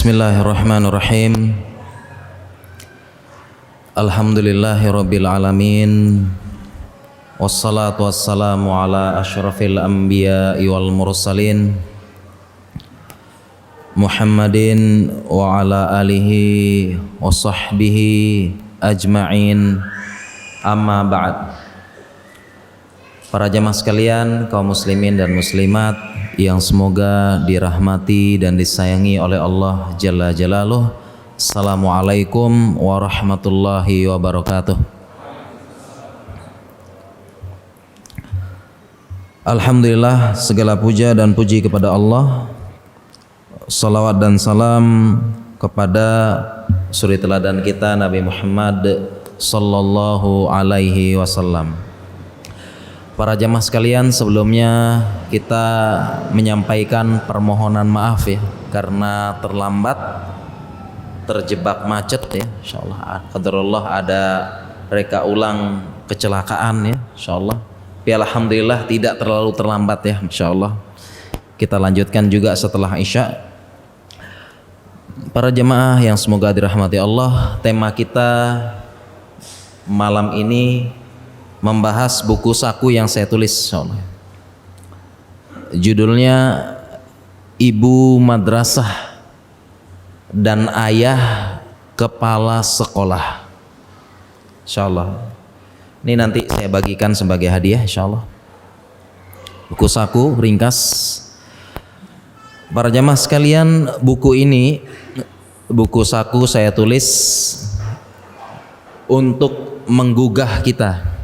Bismillahirrahmanirrahim. Alhamdulillahirabbil alamin. Wassalatu wassalamu ala asyrafil anbiya'i wal mursalin Muhammadin wa ala alihi wa sahbihi ajma'in. Amma ba'd. Para jamaah sekalian, kaum muslimin dan muslimat yang semoga dirahmati dan disayangi oleh Allah Jalla Jalaluh. Assalamualaikum warahmatullahi wabarakatuh. Alhamdulillah, segala puja dan puji kepada Allah. Salawat dan salam kepada suri teladan kita Nabi Muhammad sallallahu alaihi wasallam. Para jamaah sekalian, sebelumnya kita menyampaikan permohonan maaf ya, karena terlambat, terjebak macet ya. Insyaallah qadarullah ada reka ulang kecelakaan ya, insyaallah. Tapi alhamdulillah tidak terlalu terlambat ya, insyaallah. Kita lanjutkan juga setelah Isya. Para jemaah yang semoga dirahmati Allah, tema kita malam ini membahas buku saku yang saya tulis, insyaallah. Judulnya Ibu Madrasah dan Ayah Kepala Sekolah, insyaallah. Ini nanti saya bagikan sebagai hadiah, insyaallah. Buku saku ringkas. Para jamaah sekalian, buku ini, buku saku saya tulis untuk menggugah kita,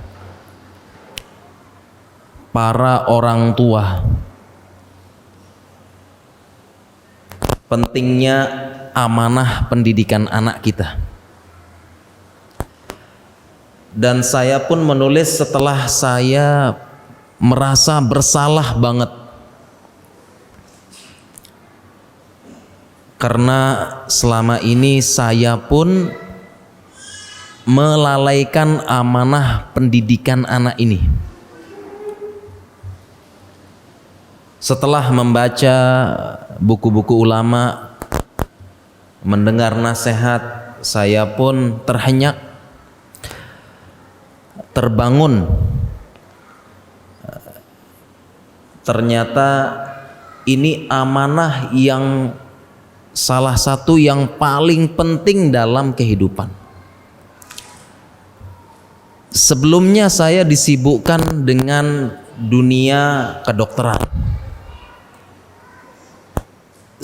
para orang tua, pentingnya amanah pendidikan anak kita. Dan saya pun menulis setelah saya merasa bersalah banget, karena selama ini saya pun melalaikan amanah pendidikan anak ini. Setelah membaca buku-buku ulama, mendengar nasihat, saya pun terhenyak, terbangun. Ternyata ini amanah yang salah satu yang paling penting dalam kehidupan. Sebelumnya saya disibukkan dengan dunia kedokteran,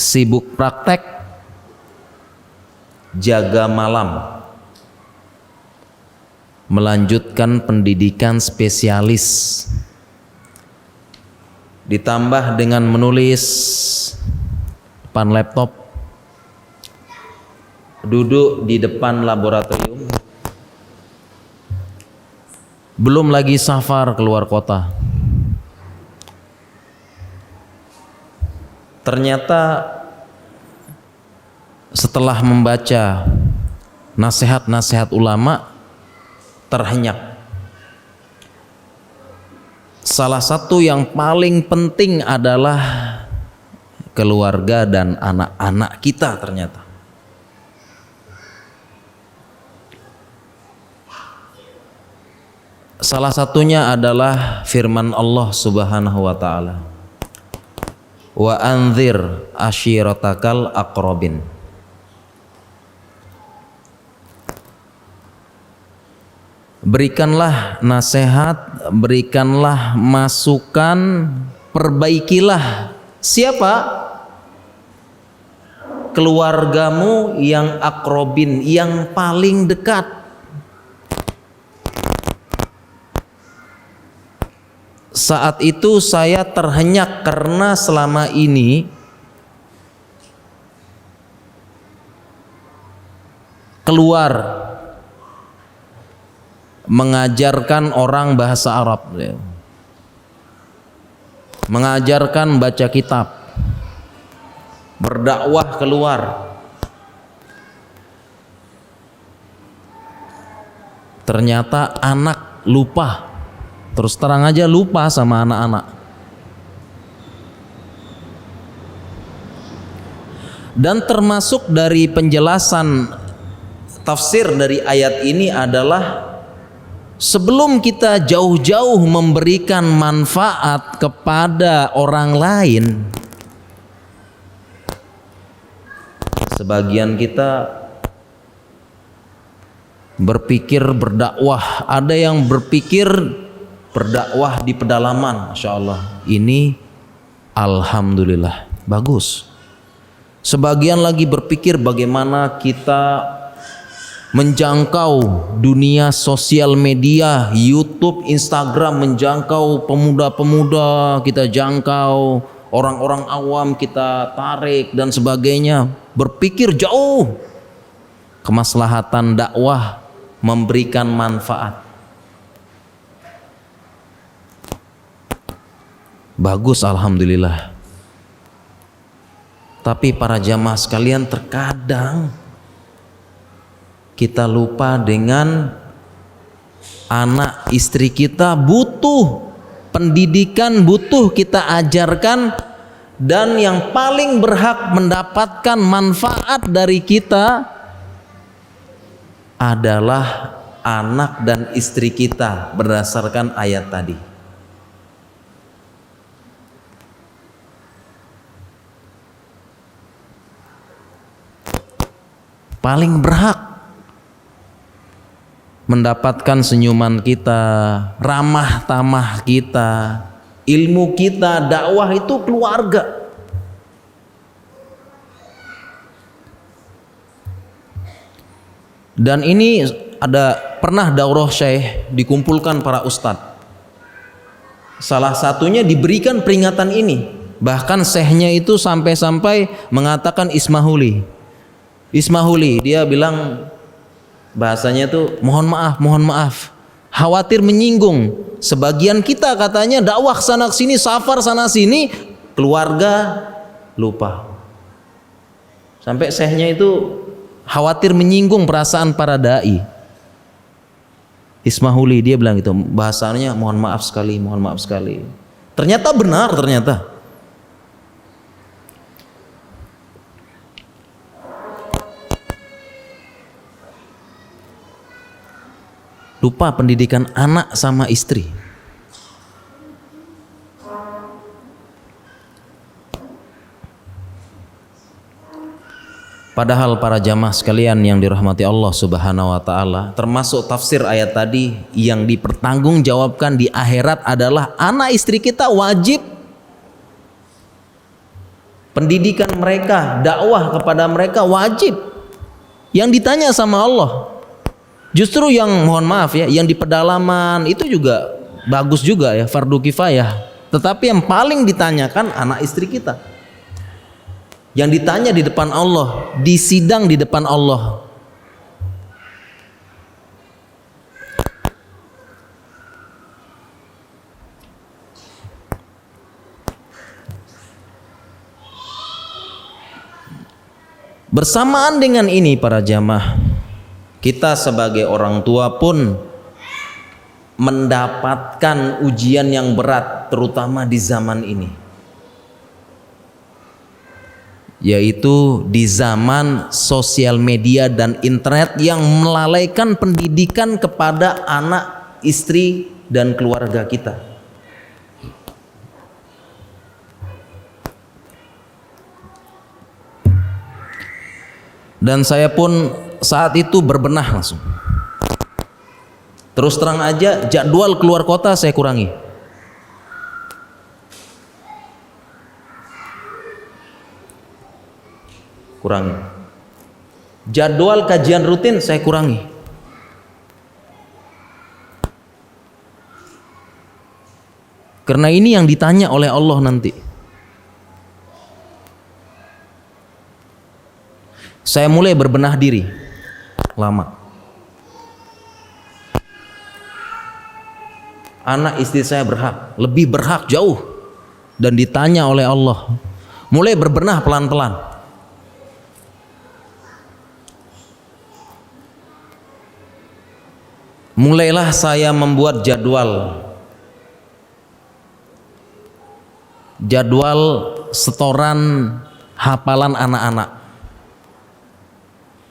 sibuk praktek, jaga malam, melanjutkan pendidikan spesialis, ditambah dengan menulis depan laptop, duduk di depan laboratorium, belum lagi safar keluar kota. Ternyata setelah membaca nasihat-nasihat ulama, terhenyak. Salah satu yang paling penting adalah keluarga dan anak-anak kita ternyata. Salah satunya adalah firman Allah Subhanahu wa taala, wa anzir ashiratakal aqrabin. Berikanlah nasihat, berikanlah masukan, perbaikilah siapa? Keluargamu yang akrobin, yang paling dekat. Saat itu saya terhenyak karena selama ini keluar mengajarkan orang bahasa Arab, mengajarkan baca kitab, berdakwah keluar. Ternyata anak lupa. Terus terang aja lupa sama anak-anak. Dan termasuk dari penjelasan tafsir dari ayat ini adalah sebelum kita jauh-jauh memberikan manfaat kepada orang lain, sebagian kita berpikir berdakwah, ada yang berpikir berdakwah di pedalaman, Masya Allah, ini alhamdulillah bagus. Sebagian lagi berpikir bagaimana kita menjangkau dunia sosial media, YouTube, Instagram, menjangkau pemuda-pemuda, kita jangkau orang-orang awam, kita tarik dan sebagainya. Berpikir jauh, kemaslahatan dakwah memberikan manfaat. Bagus, alhamdulillah. Tapi para jamaah sekalian, terkadang kita lupa dengan anak istri kita butuh pendidikan, butuh kita ajarkan, dan yang paling berhak mendapatkan manfaat dari kita adalah anak dan istri kita berdasarkan ayat tadi. Paling berhak mendapatkan senyuman kita, ramah tamah kita, ilmu kita, dakwah itu keluarga. Dan ini pernah daurah syekh, dikumpulkan para ustadz. Salah satunya diberikan peringatan ini. Bahkan syekhnya itu sampai-sampai mengatakan Ismahuli, dia bilang bahasanya tuh mohon maaf, khawatir menyinggung. Sebagian kita katanya dakwah sana sini, safar sana sini, keluarga lupa. Sampai syekhnya itu khawatir menyinggung perasaan para dai. Ismahuli dia bilang gitu, bahasanya mohon maaf sekali. Ternyata benar, ternyata. Lupa pendidikan anak sama istri. Padahal para jamaah sekalian yang dirahmati Allah Subhanahu wa taala, termasuk tafsir ayat tadi, yang dipertanggungjawabkan di akhirat adalah anak istri kita. Wajib pendidikan mereka, dakwah kepada mereka wajib. Yang ditanya sama Allah. Justru yang mohon maaf ya, yang di pedalaman itu juga bagus juga ya, fardu kifayah. Tetapi yang paling ditanyakan anak istri kita. Yang ditanya di depan Allah, di sidang di depan Allah. Bersamaan dengan ini para jamaah, kita sebagai orang tua pun mendapatkan ujian yang berat, terutama di zaman ini, yaitu di zaman sosial media dan internet yang melalaikan pendidikan kepada anak, istri, dan keluarga kita. Dan saya pun saat itu berbenah langsung. Terus terang aja, jadwal keluar kota saya kurangi. Jadwal kajian rutin saya kurangi. Karena ini yang ditanya oleh Allah nanti. Saya mulai berbenah diri lama. Anak istri saya lebih berhak jauh, dan ditanya oleh Allah. Mulai berbenah pelan-pelan. Mulailah saya membuat jadwal setoran hafalan anak-anak.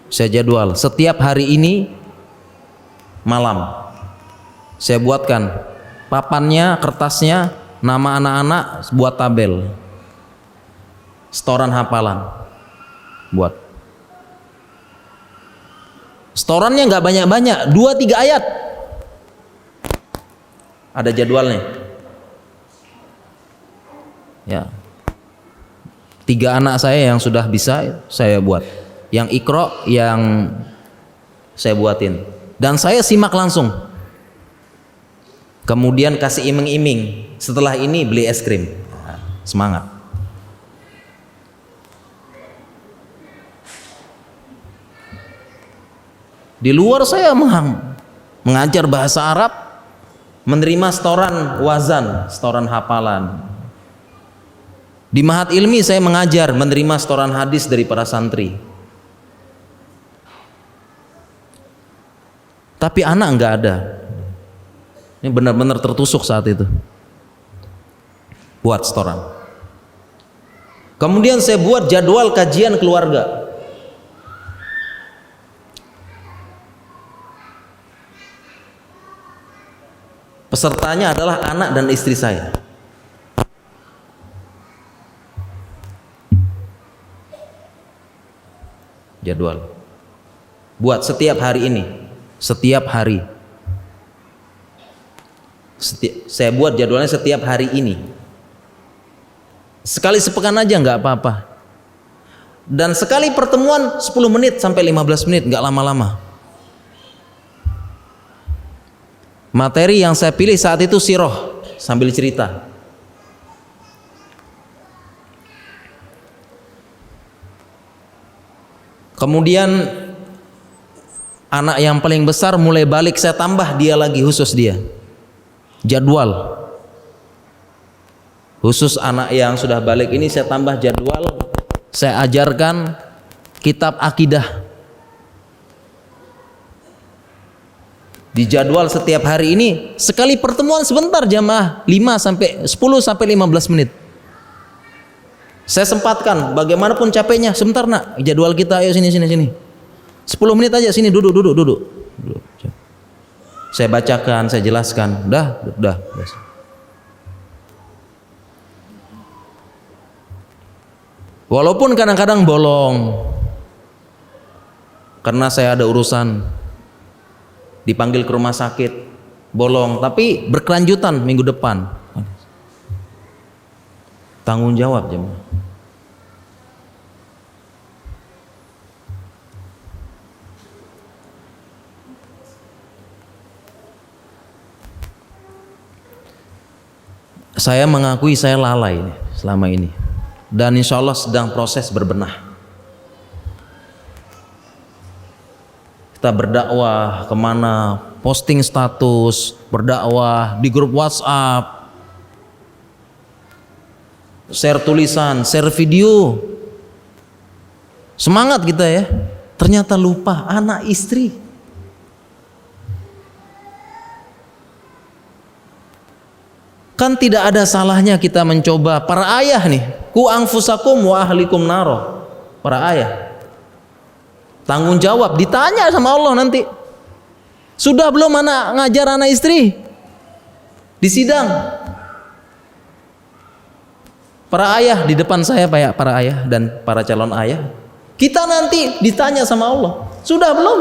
Saya jadwal setiap hari ini malam. Saya buatkan papannya, kertasnya, nama anak-anak, buat tabel. Setoran hafalan. Buat. Setorannya nggak banyak-banyak, 2-3 ayat. Ada jadwalnya. Ya. 3 anak saya yang sudah bisa saya buat. Yang Iqra yang saya buatin. Dan saya simak langsung. Kemudian kasih iming-iming. Setelah ini beli es krim. Nah, semangat. Di luar saya mengajar bahasa Arab, menerima setoran wazan, setoran hafalan. Di Mahat Ilmi saya mengajar, menerima setoran hadis dari para santri. Tapi anak nggak ada. Ini benar-benar tertusuk saat itu. Buat setoran. Kemudian saya buat jadwal kajian keluarga. Pesertanya adalah anak dan istri saya. Jadwal. Buat setiap hari ini. Setiap hari. Saya buat jadwalnya setiap hari ini. Sekali sepekan aja nggak apa-apa. Dan sekali pertemuan 10 menit sampai 15 menit, nggak lama-lama. Materi yang saya pilih saat itu siroh, sambil cerita. Kemudian anak yang paling besar mulai balik, saya tambah dia lagi, khusus dia. Jadwal. Khusus anak yang sudah balik ini saya tambah jadwal. Saya ajarkan kitab akidah. Di jadwal setiap hari ini, sekali pertemuan sebentar jamaah, 10 sampai 15 menit. Saya sempatkan, bagaimanapun capeknya, sebentar nak, jadwal kita, ayo sini. 10 menit aja, sini, duduk. Saya bacakan, saya jelaskan, udah. Walaupun kadang-kadang bolong, karena saya ada urusan, dipanggil ke rumah sakit, bolong, tapi berkelanjutan minggu depan. Tanggung jawab jemaah. Saya mengakui saya lalai selama ini, dan insya Allah sedang proses berbenah. Kita berdakwah kemana, posting status, berdakwah di grup WhatsApp, share tulisan, share video, semangat kita ya. Ternyata lupa anak istri. Kan tidak ada salahnya kita mencoba. Para ayah nih, ku anfusakum wa ahlikum naro. Para ayah, tanggung jawab, ditanya sama Allah nanti. Sudah belum anak ngajar anak istri? Di sidang. Para ayah di depan saya, para ayah dan para calon ayah, kita nanti ditanya sama Allah. Sudah belum?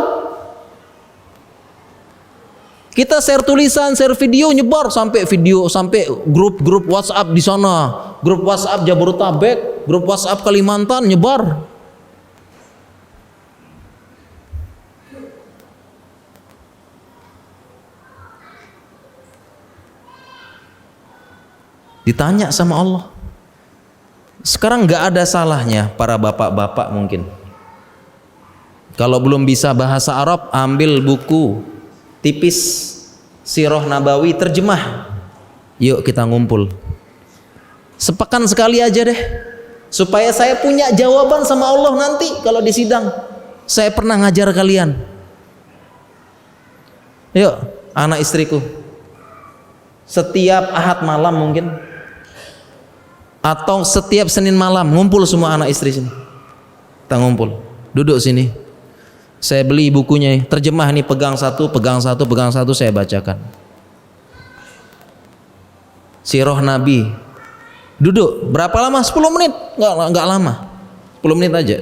Kita share tulisan, share video, nyebar sampai grup WhatsApp di sana, grup WhatsApp Jabodetabek, grup WhatsApp Kalimantan, nyebar. Ditanya sama Allah. Sekarang nggak ada salahnya para bapak-bapak mungkin, kalau belum bisa bahasa Arab, ambil buku tipis Sirah Nabawi terjemah. Yuk kita ngumpul. Sepekan sekali aja deh, supaya saya punya jawaban sama Allah nanti kalau di sidang. Saya pernah ngajar kalian. Yuk, anak istriku, setiap Ahad malam mungkin, atau setiap Senin malam ngumpul semua anak istri sini. Kita ngumpul, duduk sini. Saya beli bukunya, terjemah nih, pegang satu, saya bacakan. Sirah Nabi. Duduk, berapa lama? 10 menit. Enggak lama. 10 menit aja.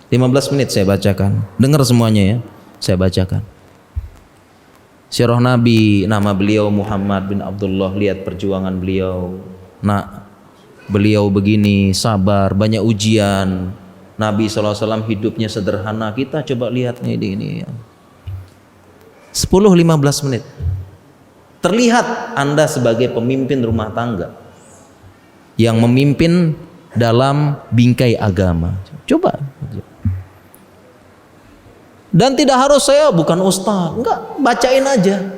15 menit saya bacakan. Dengar semuanya ya, saya bacakan. Sirah Nabi, nama beliau Muhammad bin Abdullah, lihat perjuangan beliau. Nah, beliau begini, sabar, banyak ujian. Nabi SAW hidupnya sederhana. Kita coba lihat ini. 10-15 menit. Terlihat Anda sebagai pemimpin rumah tangga yang memimpin dalam bingkai agama. Coba. Dan tidak harus saya bukan ustaz, enggak, bacain aja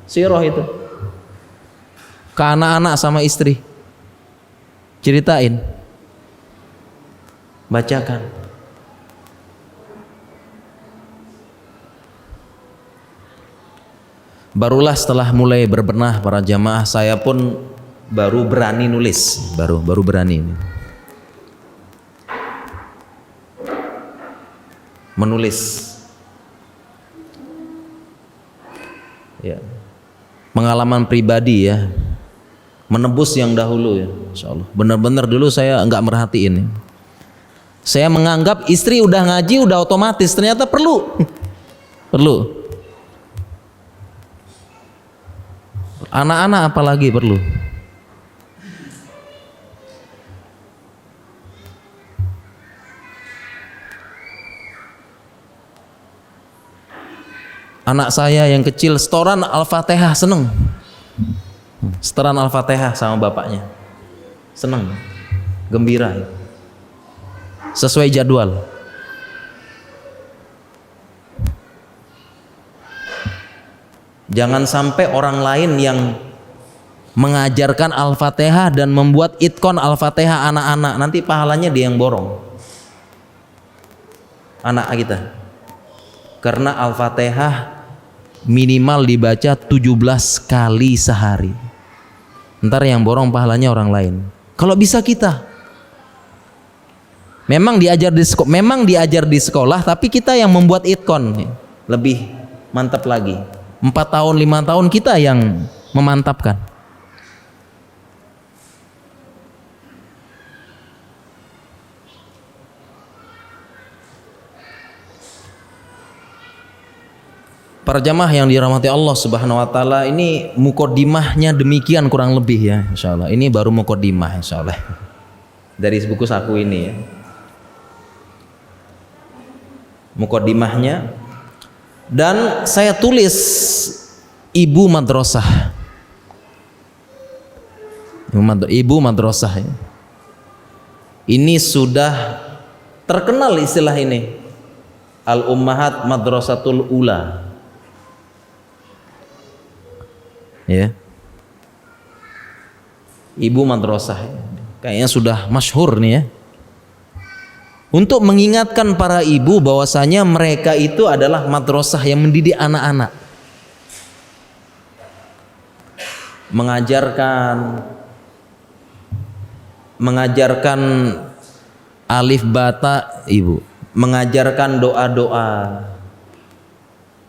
sirah itu ke anak-anak sama istri, ceritain, bacakan. Barulah setelah mulai berbenah para jamaah, saya pun baru berani nulis, baru berani menulis. Ya. Pengalaman pribadi ya, menebus yang dahulu ya, insyaallah. Benar-benar dulu saya enggak merhatiin ya. Saya menganggap istri udah ngaji udah otomatis, ternyata perlu. Anak-anak apalagi perlu. Anak saya yang kecil setoran Al-Fatihah seneng. Setoran Al-Fatihah sama bapaknya. Seneng, gembira. Sesuai jadwal. Jangan sampai orang lain yang mengajarkan Al-Fatihah dan membuat itkon Al-Fatihah anak-anak, nanti pahalanya dia yang borong. Anak kita. Karena Al-Fatihah minimal dibaca 17 kali sehari. Ntar yang borong pahalanya orang lain. Kalau bisa kita. Memang diajar di sekolah, tapi kita yang membuat itkon. Lebih mantap lagi. 4 tahun, 5 tahun kita yang memantapkan. Para jamaah yang dirahmati Allah Subhanahu wa taala, ini mukodimahnya demikian kurang lebih ya, insyaallah. Ini baru mukodimah insyaallah. Dari buku saku ini ya. Mukodimahnya, dan saya tulis ibu madrasah. Ibu madrasah ya. Ini sudah terkenal istilah ini. Al-Ummahat Madrasatul Ula. Ya, ibu madrasah kayaknya sudah masyhur nih ya, untuk mengingatkan para ibu bahwasanya mereka itu adalah madrasah yang mendidik anak-anak, mengajarkan alif bata ibu, mengajarkan doa-doa,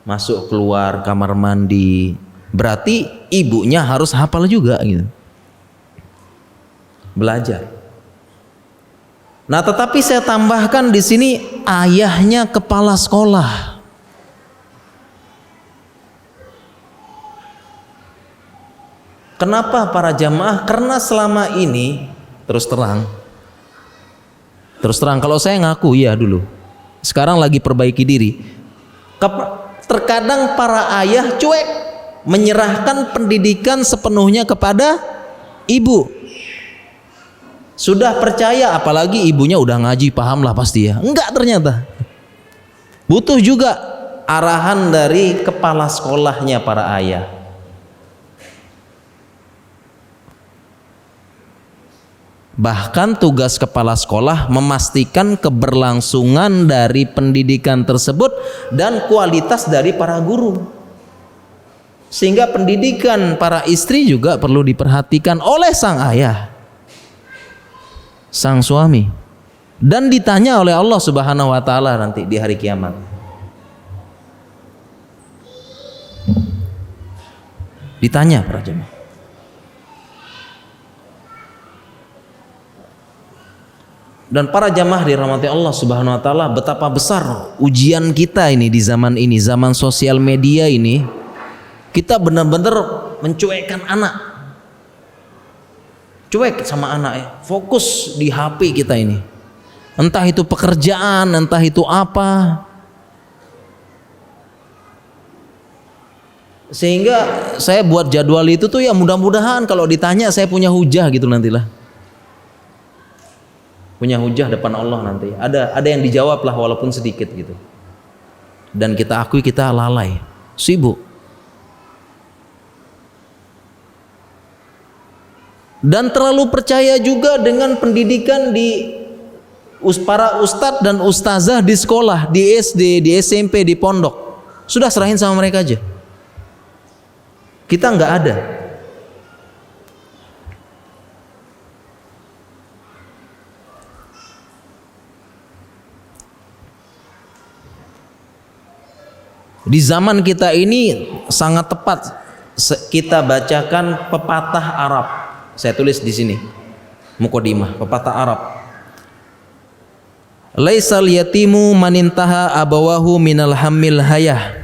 masuk keluar kamar mandi. Berarti ibunya harus hafal juga gitu. Belajar. Nah, tetapi saya tambahkan di sini ayahnya kepala sekolah. Kenapa para jamaah? Karena selama ini terus terang kalau saya ngaku ya dulu. Sekarang lagi perbaiki diri. Terkadang para ayah cuek, menyerahkan pendidikan sepenuhnya kepada ibu. Sudah percaya, apalagi ibunya udah ngaji, paham lah pasti ya. Enggak, ternyata butuh juga arahan dari kepala sekolahnya para ayah. Bahkan tugas kepala sekolah memastikan keberlangsungan dari pendidikan tersebut dan kualitas dari para guru. Sehingga pendidikan para istri juga perlu diperhatikan oleh sang ayah, sang suami. dan ditanya oleh Allah Subhanahu wa taala nanti di hari kiamat. Ditanya para jemaah. Dan para jamaah dirahmati Allah Subhanahu wa taala, betapa besar ujian kita ini di zaman ini, zaman sosial media ini. Kita benar-benar mencuekkan anak. Cuek sama anak ya. Fokus di HP kita ini. Entah itu pekerjaan, entah itu apa. Sehingga saya buat jadwal itu tuh ya mudah-mudahan kalau ditanya saya punya hujah gitu nantilah. Punya hujah depan Allah nanti. Ada yang dijawab lah walaupun sedikit gitu. Dan kita akui kita lalai, sibuk. Dan terlalu percaya juga dengan pendidikan di para ustadz dan ustazah di sekolah, di SD, di SMP, di pondok. Sudah serahin sama mereka aja. Kita nggak ada. Di zaman kita ini sangat tepat kita bacakan pepatah Arab. Saya tulis di sini muqaddimah pepatah Arab. Laisal yatimu manintaha abawahu minal hamil hayah.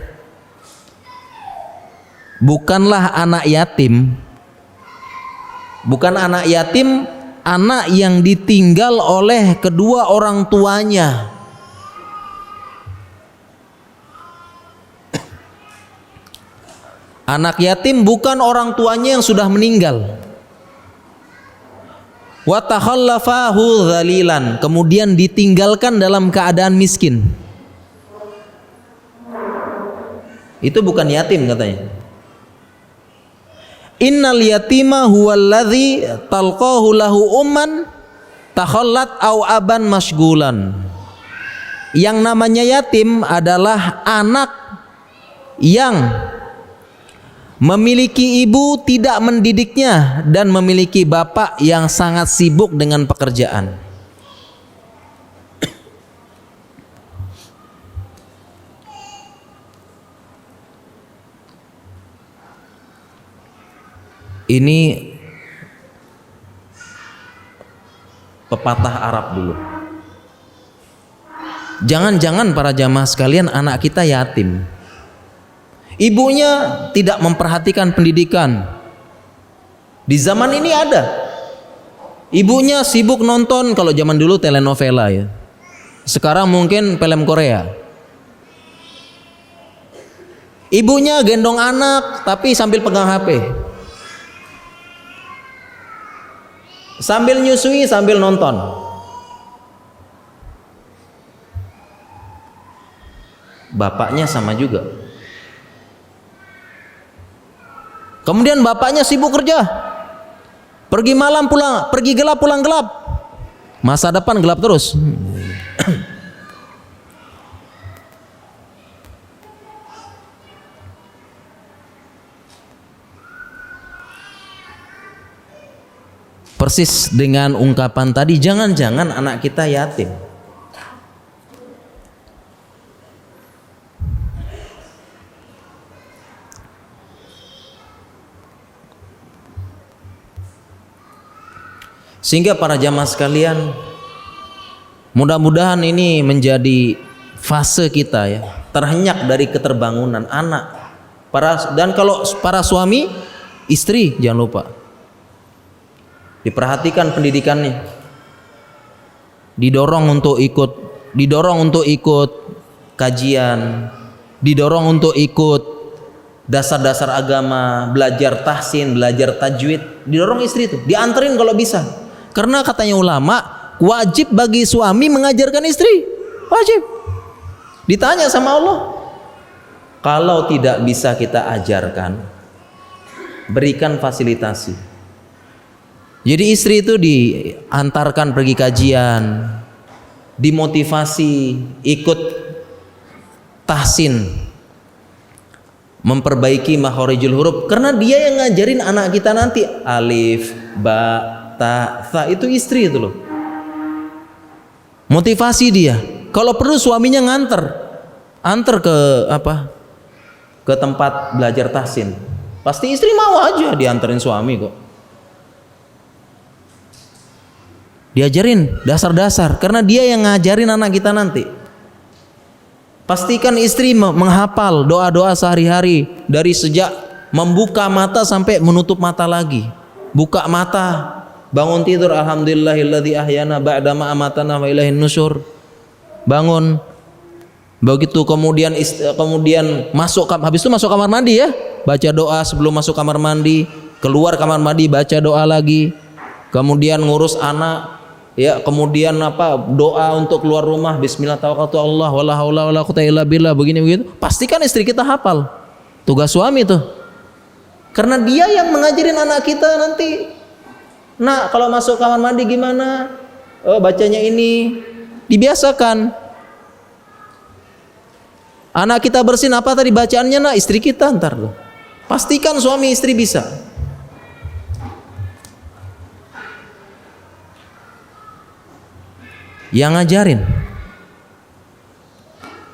Bukanlah anak yatim, bukan anak yatim, anak yang ditinggal oleh kedua orang tuanya. Anak yatim bukan orang tuanya yang sudah meninggal. Wa takhallafahu dzalilan, kemudian ditinggalkan dalam keadaan miskin. Itu bukan yatim katanya. Innal yatima huwallazi talqahu lahu umman takhallat au aban masgulan. Yang namanya yatim adalah anak yang memiliki ibu tidak mendidiknya dan memiliki bapak yang sangat sibuk dengan pekerjaan. Ini pepatah Arab dulu. Jangan-jangan para jamaah sekalian anak kita yatim. Ibunya tidak memperhatikan pendidikan. Di zaman ini ada. Ibunya sibuk nonton, kalau zaman dulu telenovela ya. Sekarang mungkin film Korea. Ibunya gendong anak tapi sambil pegang HP. Sambil nyusui, sambil nonton. Bapaknya sama juga. Kemudian bapaknya sibuk kerja. Pergi malam pulang, pergi gelap pulang gelap. Masa depan gelap terus. Persis dengan ungkapan tadi, jangan-jangan anak kita yatim. Sehingga para jamaah sekalian, mudah-mudahan ini menjadi fase kita ya, terhenyak dari keterbangunan anak. Dan kalau para suami, istri jangan lupa diperhatikan pendidikannya, didorong untuk ikut kajian, didorong untuk ikut dasar-dasar agama, belajar tahsin, belajar tajwid, didorong istri itu, dianterin kalau bisa. Karena katanya ulama, wajib bagi suami mengajarkan istri, wajib. Ditanya sama Allah, kalau tidak bisa kita ajarkan, berikan fasilitasi. Jadi istri itu diantarkan pergi kajian, dimotivasi, ikut tahsin, memperbaiki makharijul huruf, karena dia yang ngajarin anak kita nanti alif, ba, ta, tha, itu istri itu loh. Motivasi dia. Kalau perlu suaminya antar ke ke tempat belajar tahsin. Pasti istri mau aja dianterin suami kok. Diajarin dasar-dasar karena dia yang ngajarin anak kita nanti. Pastikan istri menghafal doa-doa sehari-hari dari sejak membuka mata sampai menutup mata lagi. Buka mata, bangun tidur, alhamdulillahilladzi ahyana ba'dama amatana wa ilaihin nusyur. Bangun. Begitu kemudian habis itu masuk kamar mandi ya. Baca doa sebelum masuk kamar mandi, keluar kamar mandi baca doa lagi. Kemudian ngurus anak, ya, kemudian doa untuk keluar rumah, bismillah tawakkaltu Allah wala haula wala quwwata illa billah, begini begitu. Pastikan istri kita hafal. Tugas suami tuh. Karena dia yang mengajarin anak kita nanti. Nah, kalau masuk kamar mandi gimana? Oh, bacanya ini. Dibiasakan. Anak kita bersin apa tadi bacaannya? Nah, istri kita ntar tuh. Pastikan suami istri bisa. Yang ngajarin.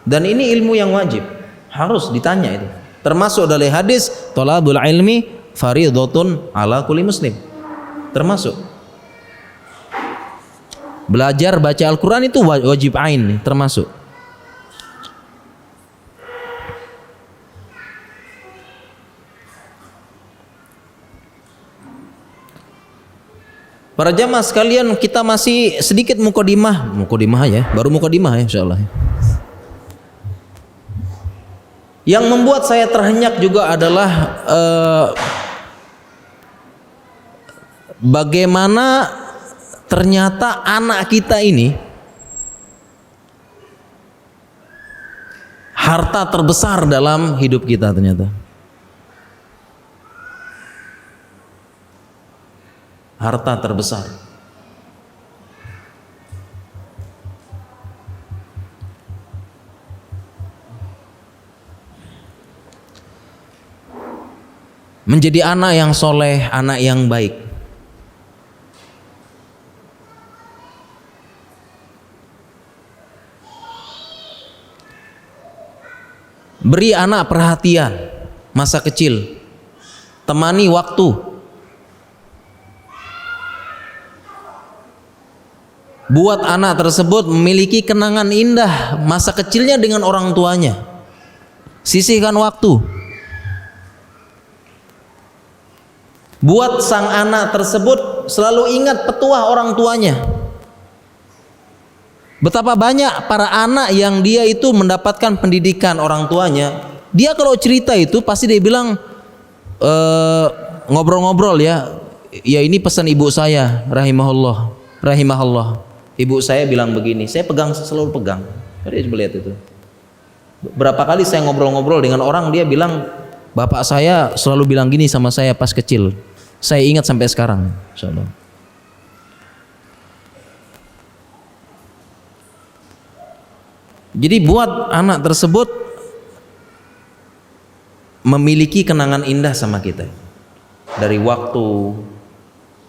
Dan ini ilmu yang wajib, harus ditanya itu. Termasuk dari hadis thalabul ilmi fardhatun ala kulli muslim. Termasuk belajar baca Al-Qur'an itu wajib ain, termasuk. Para jamaah sekalian, kita masih sedikit mukadimah ya, baru mukadimah ya insyaallah. Yang membuat saya terhenyak juga adalah bagaimana ternyata anak kita ini harta terbesar dalam hidup kita ternyata. Harta terbesar. Menjadi anak yang soleh, anak yang baik. Beri anak perhatian masa kecil. Temani waktu. Buat anak tersebut memiliki kenangan indah masa kecilnya dengan orang tuanya. Sisihkan waktu. Buat sang anak tersebut selalu ingat petuah orang tuanya. Betapa banyak para anak yang dia itu mendapatkan pendidikan orang tuanya. Dia kalau cerita itu pasti dia bilang ngobrol-ngobrol ya. Ya ini pesan ibu saya rahimahullah. Ibu saya bilang begini, saya selalu pegang. Jadi coba lihat itu. Berapa kali saya ngobrol-ngobrol dengan orang, dia bilang bapak saya selalu bilang gini sama saya pas kecil. Saya ingat sampai sekarang. Insyaallah. Jadi buat anak tersebut memiliki kenangan indah sama kita. Dari waktu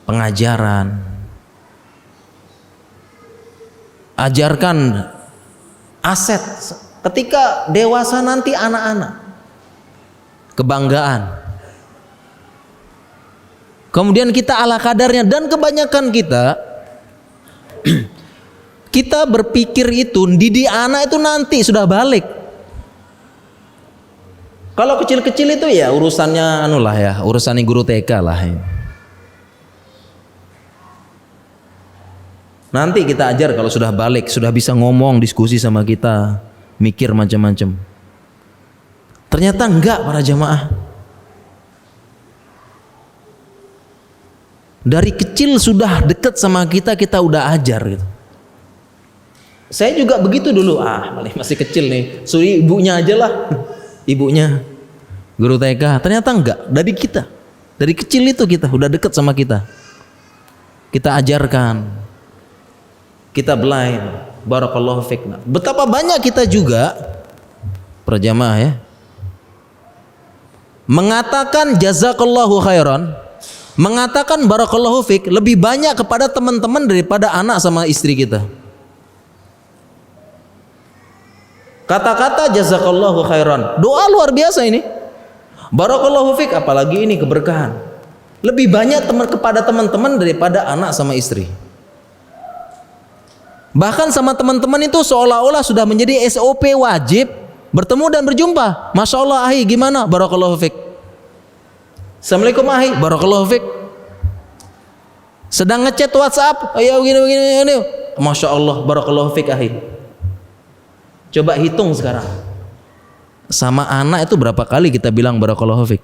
pengajaran. Ajarkan aset ketika dewasa nanti anak-anak. Kebanggaan. Kemudian kita ala kadarnya dan kebanyakan kita berpikir itu didik anak itu nanti sudah balik. Kalau kecil-kecil itu ya urusannya urusannya guru TK lah ya. Nanti kita ajar kalau sudah balik, sudah bisa ngomong, diskusi sama kita, mikir macam-macam. Ternyata enggak para jamaah. Dari kecil sudah dekat sama kita, kita udah ajar gitu. Saya juga begitu dulu, masih kecil nih, suruh ibunya aja lah. Ibunya, guru TK. Ternyata enggak, dari kita. Dari kecil itu kita udah dekat sama kita. Kita ajarkan. Kita belajar. Barakallahu fikna. Betapa banyak kita juga para jamaah ya mengatakan jazakallahu khairan, mengatakan barakallahu fik lebih banyak kepada teman-teman daripada anak sama istri kita. Kata-kata jazakallahu khairan, doa luar biasa ini. Barakallahu fik, apalagi ini keberkahan. Lebih banyak kepada teman-teman daripada anak sama istri. Bahkan sama teman-teman itu seolah-olah sudah menjadi SOP wajib bertemu dan berjumpa. Masya Allah ahi, gimana? Barakallahu fik. Assalamualaikum ahi, barakallahu fik. Sedang ngechat WhatsApp, ayo begini. Masya Allah, barakallahu fik ahi. Coba hitung sekarang. Sama anak itu berapa kali kita bilang barakallahu fik?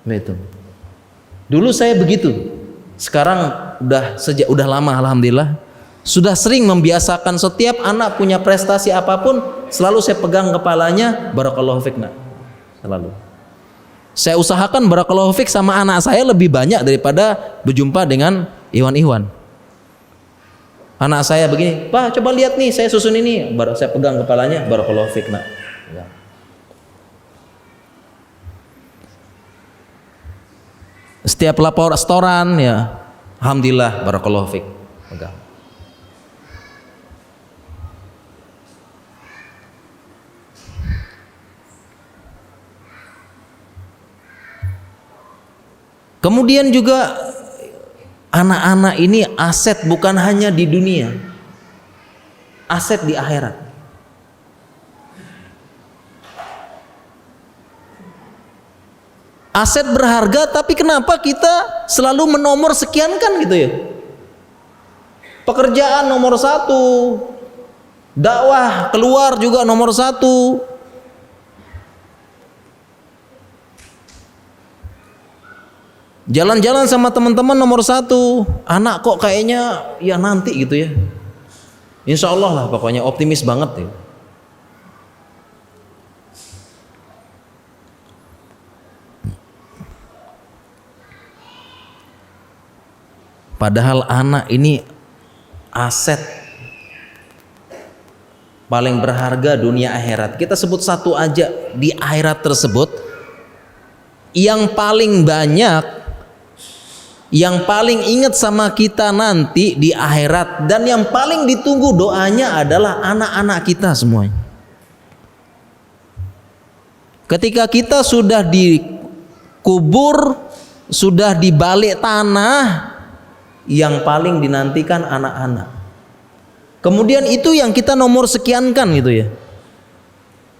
Betul. Dulu saya begitu. Sekarang udah lama alhamdulillah. Sudah sering membiasakan setiap anak punya prestasi apapun, selalu saya pegang kepalanya, barakallahu fik nak. Selalu. Saya usahakan barakallahu fik sama anak saya lebih banyak daripada berjumpa dengan Iwan. Anak saya begini, Pak coba lihat nih, saya susun ini, baru saya pegang kepalanya, barakallahu fik nak. Ya. Setiap lapor restoran ya, alhamdulillah barakallahu fik. Pegang. Kemudian juga anak-anak ini aset bukan hanya di dunia, aset di akhirat. Aset berharga, tapi kenapa kita selalu menomor sekiankan gitu ya? Pekerjaan nomor 1, dakwah keluar juga nomor 1. Jalan-jalan sama teman-teman nomor 1, anak kok kayaknya ya nanti gitu ya. Insya Allah lah, pokoknya optimis banget ya. Padahal anak ini aset paling berharga dunia akhirat. Kita sebut satu aja di akhirat tersebut, yang paling banyak, yang paling ingat sama kita nanti di akhirat, dan yang paling ditunggu doanya adalah anak-anak kita semuanya. Ketika kita sudah dikubur, sudah di balik tanah, yang paling dinantikan anak-anak. Kemudian itu yang kita nomor sekiankan gitu ya.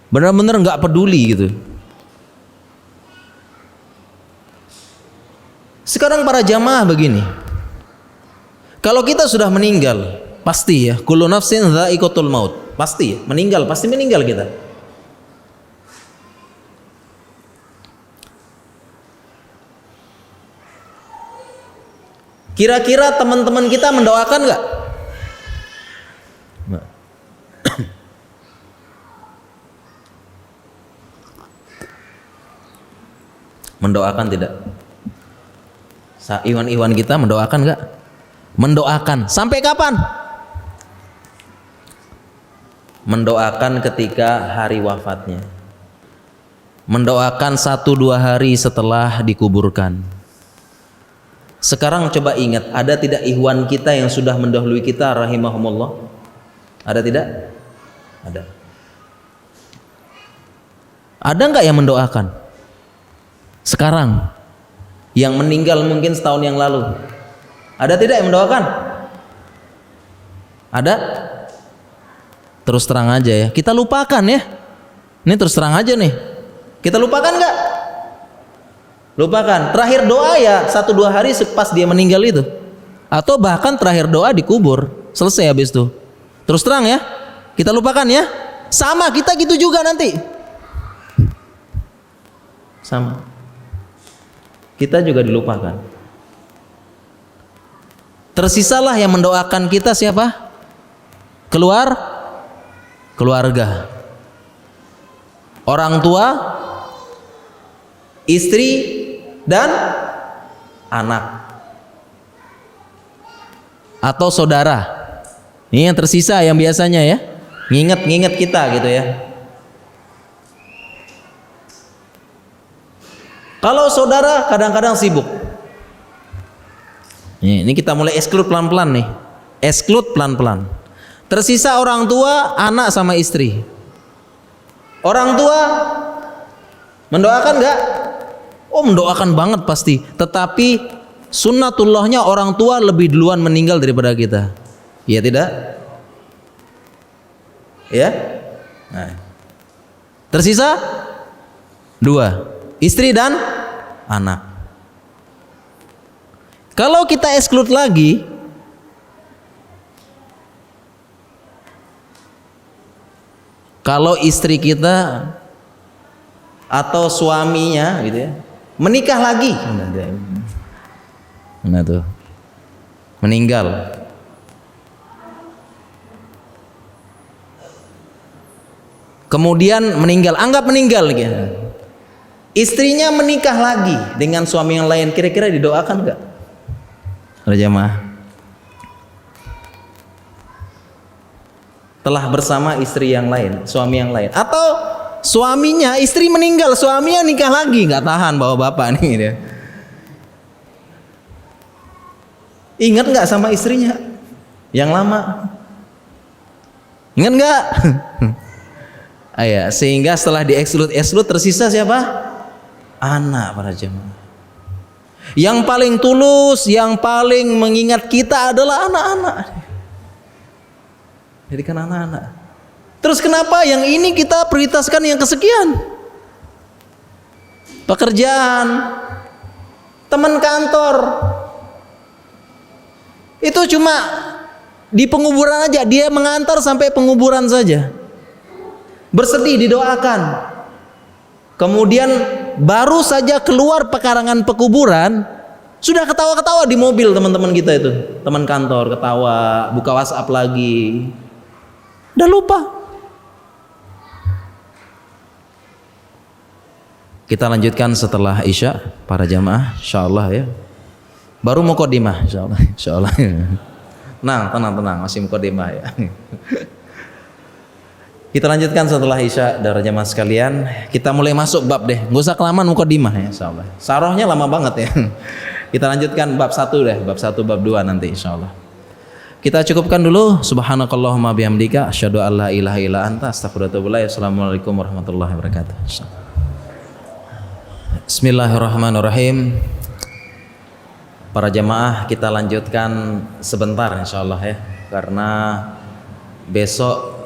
Benar-benar nggak peduli gitu. Sekarang para jamaah begini, kalau kita sudah meninggal, pasti ya, kullu nafsin dha'iqatul maut, pasti ya, meninggal, pasti meninggal kita. Kira-kira teman-teman kita mendoakan nggak? Mendoakan tidak? Iwan kita mendoakan nggak? Mendoakan. Sampai kapan? Mendoakan ketika hari wafatnya. Mendoakan 1-2 hari setelah dikuburkan. Sekarang coba ingat, ada tidak ikhwan kita yang sudah mendahului kita rahimahumullah? Ada tidak? Ada. Ada nggak yang mendoakan? Sekarang yang meninggal mungkin setahun yang lalu, ada tidak yang mendoakan? Ada? Terus terang aja ya, kita lupakan ya. Ini terus terang aja nih, kita lupakan nggak? Lupakan. Terakhir doa ya 1-2 hari pas dia meninggal itu, atau bahkan terakhir doa dikubur, selesai habis itu. Terus terang ya, kita lupakan ya. Sama kita gitu juga nanti. Sama. Kita juga dilupakan. Tersisalah yang mendoakan kita siapa? Keluarga, orang tua, istri, dan anak, atau saudara. Ini yang tersisa yang biasanya ya, nginget kita gitu ya. Kalau saudara kadang-kadang sibuk, Ini kita mulai exclude pelan-pelan nih. Exclude pelan-pelan. Tersisa orang tua, anak sama istri. Orang tua mendoakan enggak? Oh, mendoakan banget pasti. Tetapi sunnatullahnya orang tua lebih duluan meninggal daripada kita. Iya tidak? Ya? Nah. Tersisa 2, istri dan anak. Kalau kita exclude lagi, kalau istri kita atau suaminya gitu ya, menikah lagi, nah tuh, meninggal. Kemudian meninggal, anggap meninggal gitu. Istrinya menikah lagi dengan suami yang lain, kira-kira didoakan enggak? Ada jamaah. Telah bersama istri yang lain, suami yang lain, atau suaminya, istri meninggal, suaminya nikah lagi, nggak tahan bawa bapak nih dia. Ingat nggak sama istrinya yang lama? Ingat nggak? Sehingga setelah di-exclude tersisa siapa? Anak, para jemaah. Yang paling tulus, yang paling mengingat kita adalah anak-anak. Jadi kan anak-anak. Terus kenapa yang ini kita prioritaskan yang kesekian? Pekerjaan, teman kantor, itu cuma di penguburan aja, dia mengantar sampai penguburan saja. Bersedih, didoakan. Kemudian baru saja keluar pekarangan pekuburan, sudah ketawa-ketawa di mobil teman-teman kita itu. Teman kantor ketawa, buka WhatsApp lagi. Udah lupa. Kita lanjutkan setelah Isya, para jamaah, insyaallah ya. Baru muqaddimah, insyaallah. Tenang, masih muqaddimah ya. Kita lanjutkan setelah Isya, para jamaah sekalian. Kita mulai masuk bab deh, nggak usah kelamaan muqaddimah ya, insyaallah. Sarohnya lama banget ya. Kita lanjutkan bab 1 deh, bab 1, bab 2 nanti insyaallah. Kita cukupkan dulu. Subhanakallahumma bihamdika asyhadu an la ilaha illa anta astaghfiruka wa atubu ilaik. Assalamualaikum warahmatullahi wabarakatuh. Bismillahirrahmanirrahim. Para jamaah, kita lanjutkan sebentar insyaallah ya, karena besok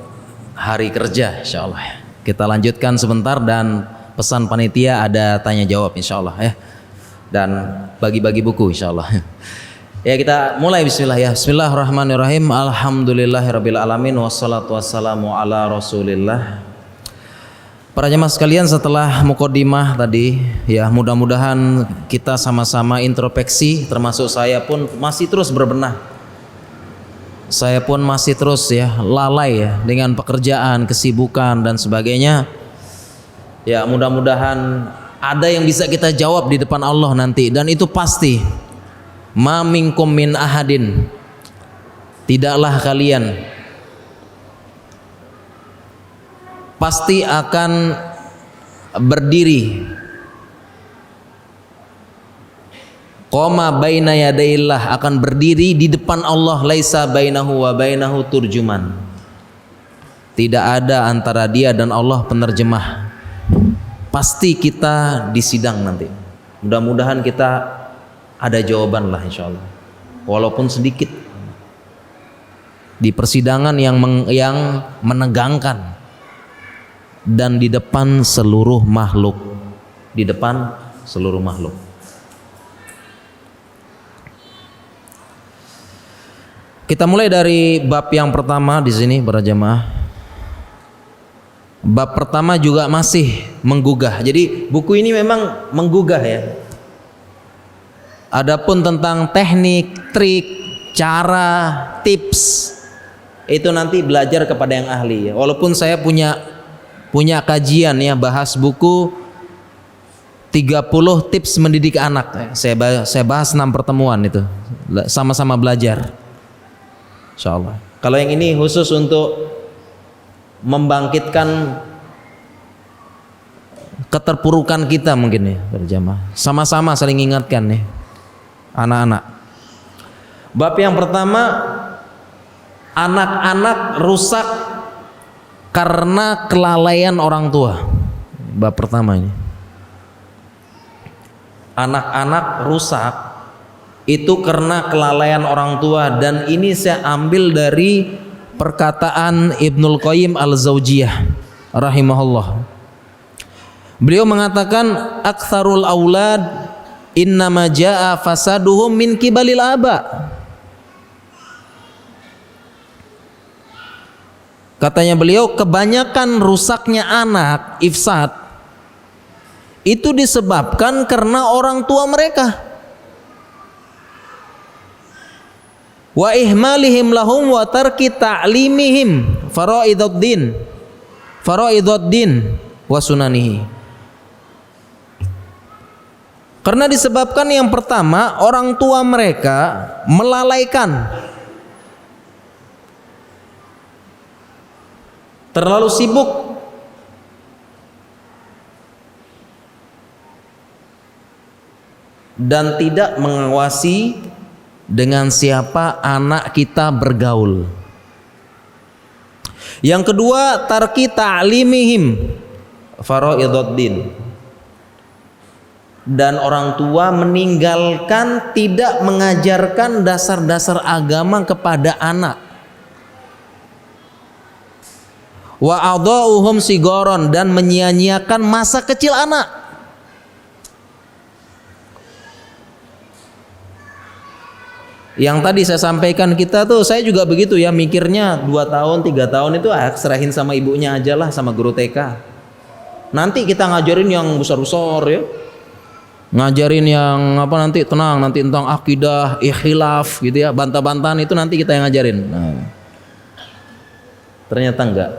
hari kerja insyaallah. Kita lanjutkan sebentar dan pesan panitia ada tanya jawab insyaallah ya, dan bagi-bagi buku insyaallah. Ya, kita mulai bismillah ya. Bismillahirrahmanirrahim. Alhamdulillahirabbil alamin wassalatu wassalamu ala Rasulillah. Para jemaah sekalian, setelah muqaddimah tadi ya, mudah-mudahan kita sama-sama introspeksi, termasuk saya pun masih terus berbenah. Saya pun masih terus ya lalai ya dengan pekerjaan, kesibukan dan sebagainya. Ya, mudah-mudahan ada yang bisa kita jawab di depan Allah nanti, dan itu pasti. Ma minkum min ahadin, tidaklah kalian pasti akan berdiri qoma baina yadaillah, akan berdiri di depan Allah, laisa bainahu wa bainahu turjuman, tidak ada antara dia dan Allah penerjemah. Pasti kita disidang nanti. Mudah-mudahan kita ada jawaban lah insyaallah, walaupun sedikit, di persidangan yang menegangkan dan di depan seluruh makhluk, di depan seluruh makhluk. Kita mulai dari bab yang pertama di sini, para jamaah. Bab pertama juga masih menggugah. Jadi buku ini memang menggugah ya. Adapun tentang teknik, trik, cara, tips, itu nanti belajar kepada yang ahli ya. Walaupun saya punya kajian ya, bahas buku 30 tips mendidik anak. Saya bahas 6 pertemuan itu. Sama-sama belajar. Insyaallah. Kalau yang ini khusus untuk membangkitkan keterpurukan kita mungkin ya, berjamaah. Sama-sama saling ingatkan nih, anak-anak. Bab yang pertama, anak-anak rusak karena kelalaian orang tua. Bab pertama ini. Anak-anak rusak itu karena kelalaian orang tua, dan ini saya ambil dari perkataan Ibnul Qayyim Al-Zaujiyah rahimahullah. Beliau mengatakan aktsarul aulad innama jaa fasaduhum min kibalil aba. Katanya beliau, kebanyakan rusaknya anak, ifsad, itu disebabkan karena orang tua mereka. Wa ihmalihim lahum wa tarki ta'limihim faraiduddin wa sunanihi. Karena disebabkan yang pertama, orang tua mereka melalaikan, terlalu sibuk dan tidak mengawasi dengan siapa anak kita bergaul. Yang kedua, tarki ta'limihim faraiduddin, dan orang tua meninggalkan, tidak mengajarkan dasar-dasar agama kepada anak. Wa adauhum sigoron, dan menyia-nyiakan masa kecil anak. Yang tadi saya sampaikan, kita tuh, saya juga begitu ya, mikirnya 2 tahun 3 tahun itu serahin sama ibunya aja lah, sama guru TK. Nanti kita ngajarin yang besar-besar ya, ngajarin yang apa, nanti tenang, nanti tentang akidah, ikhtilaf gitu ya, bantah-bantahan itu nanti kita yang ngajarin. Nah, ternyata enggak.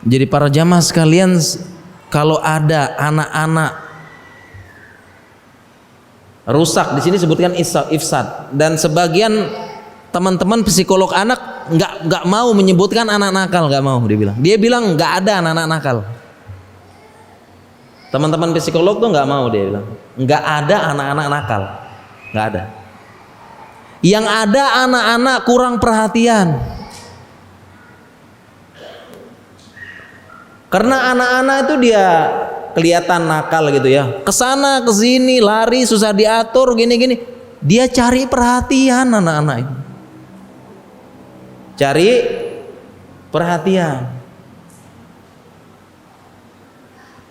Jadi para jamaah sekalian, kalau ada anak-anak rusak, di sini sebutkan ifsad, dan sebagian teman-teman psikolog anak nggak mau menyebutkan anak nakal, nggak mau, dia bilang nggak ada anak-anak nakal. Teman-teman psikolog tuh nggak mau, dia bilang nggak ada anak-anak nakal, nggak ada. Yang ada anak-anak kurang perhatian. Karena anak-anak itu dia kelihatan nakal gitu ya, kesana kesini lari, susah diatur, gini-gini. Dia cari perhatian, anak-anak itu cari perhatian.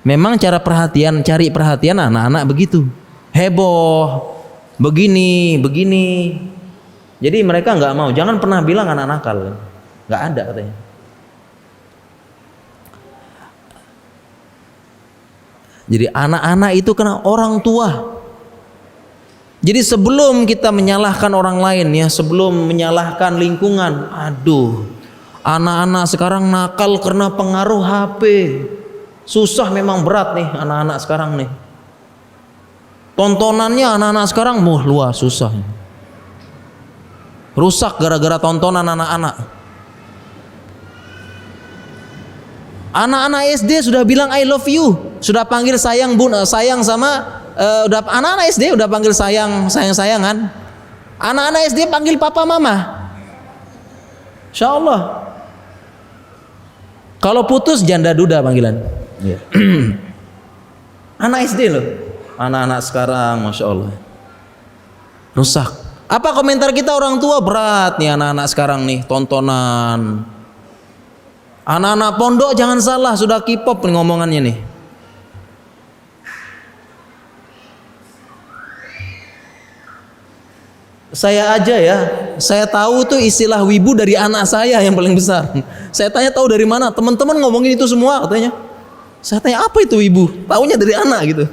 Memang cara cari perhatian anak-anak begitu, heboh, begini. Jadi mereka nggak mau, jangan pernah bilang anak nakal, nggak ada katanya. Jadi anak-anak itu kena orang tua. Jadi sebelum kita menyalahkan orang lain ya, sebelum menyalahkan lingkungan, aduh, anak-anak sekarang nakal karena pengaruh HP. Susah, memang berat nih anak-anak sekarang nih. Tontonannya anak-anak sekarang luas, susah. Rusak gara-gara tontonan anak-anak. Anak-anak SD sudah bilang I love you, sudah panggil sayang bun, sayang sama anak-anak SD udah panggil sayangan. Anak-anak SD panggil papa mama. Insya Allah. Kalau putus janda duda panggilan. Yeah. Anak SD loh. Anak-anak sekarang, masya Allah, rusak. Apa komentar kita orang tua? Berat nih anak-anak sekarang nih, tontonan. Anak-anak pondok jangan salah, sudah K-pop nih ngomongannya nih. Saya aja ya, saya tahu tuh istilah wibu dari anak saya yang paling besar. Saya tanya tahu dari mana, teman-teman ngomongin itu semua katanya. Saya tanya apa itu wibu, taunya dari anak gitu.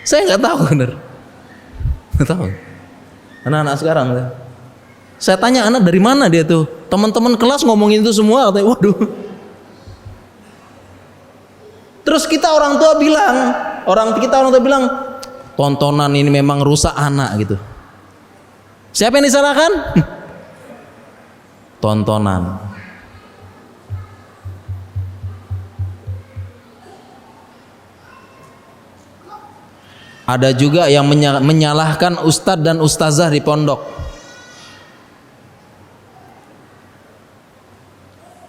Saya nggak tahu bener, nggak tahu. Anak-anak sekarang, saya tanya anak dari mana dia tuh, teman-teman kelas ngomongin itu semua katanya. Waduh. Terus kita orang tua bilang, tontonan ini memang rusak anak gitu. Siapa yang disalahkan? Tontonan. Ada juga yang menyalahkan ustadz dan ustazah di pondok.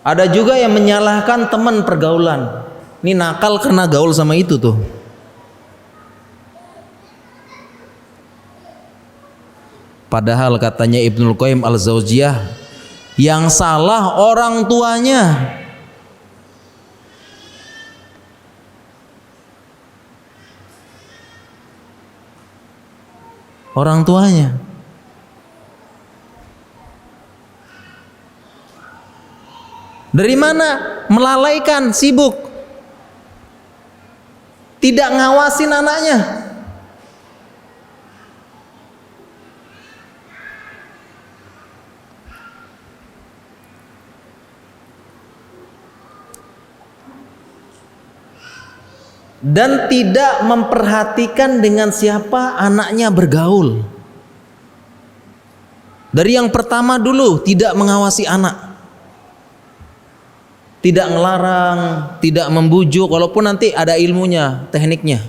Ada juga yang menyalahkan teman pergaulan. Ini nakal karena gaul sama itu tuh. Padahal katanya Ibnul Qayyim Al-Jauziyah, yang salah orang tuanya. Orang tuanya. Dari mana? Melalaikan, sibuk. Tidak ngawasin anaknya. Dan tidak memperhatikan dengan siapa anaknya bergaul. Dari yang pertama dulu, tidak mengawasi anak, tidak ngelarang, tidak membujuk, walaupun nanti ada ilmunya, tekniknya.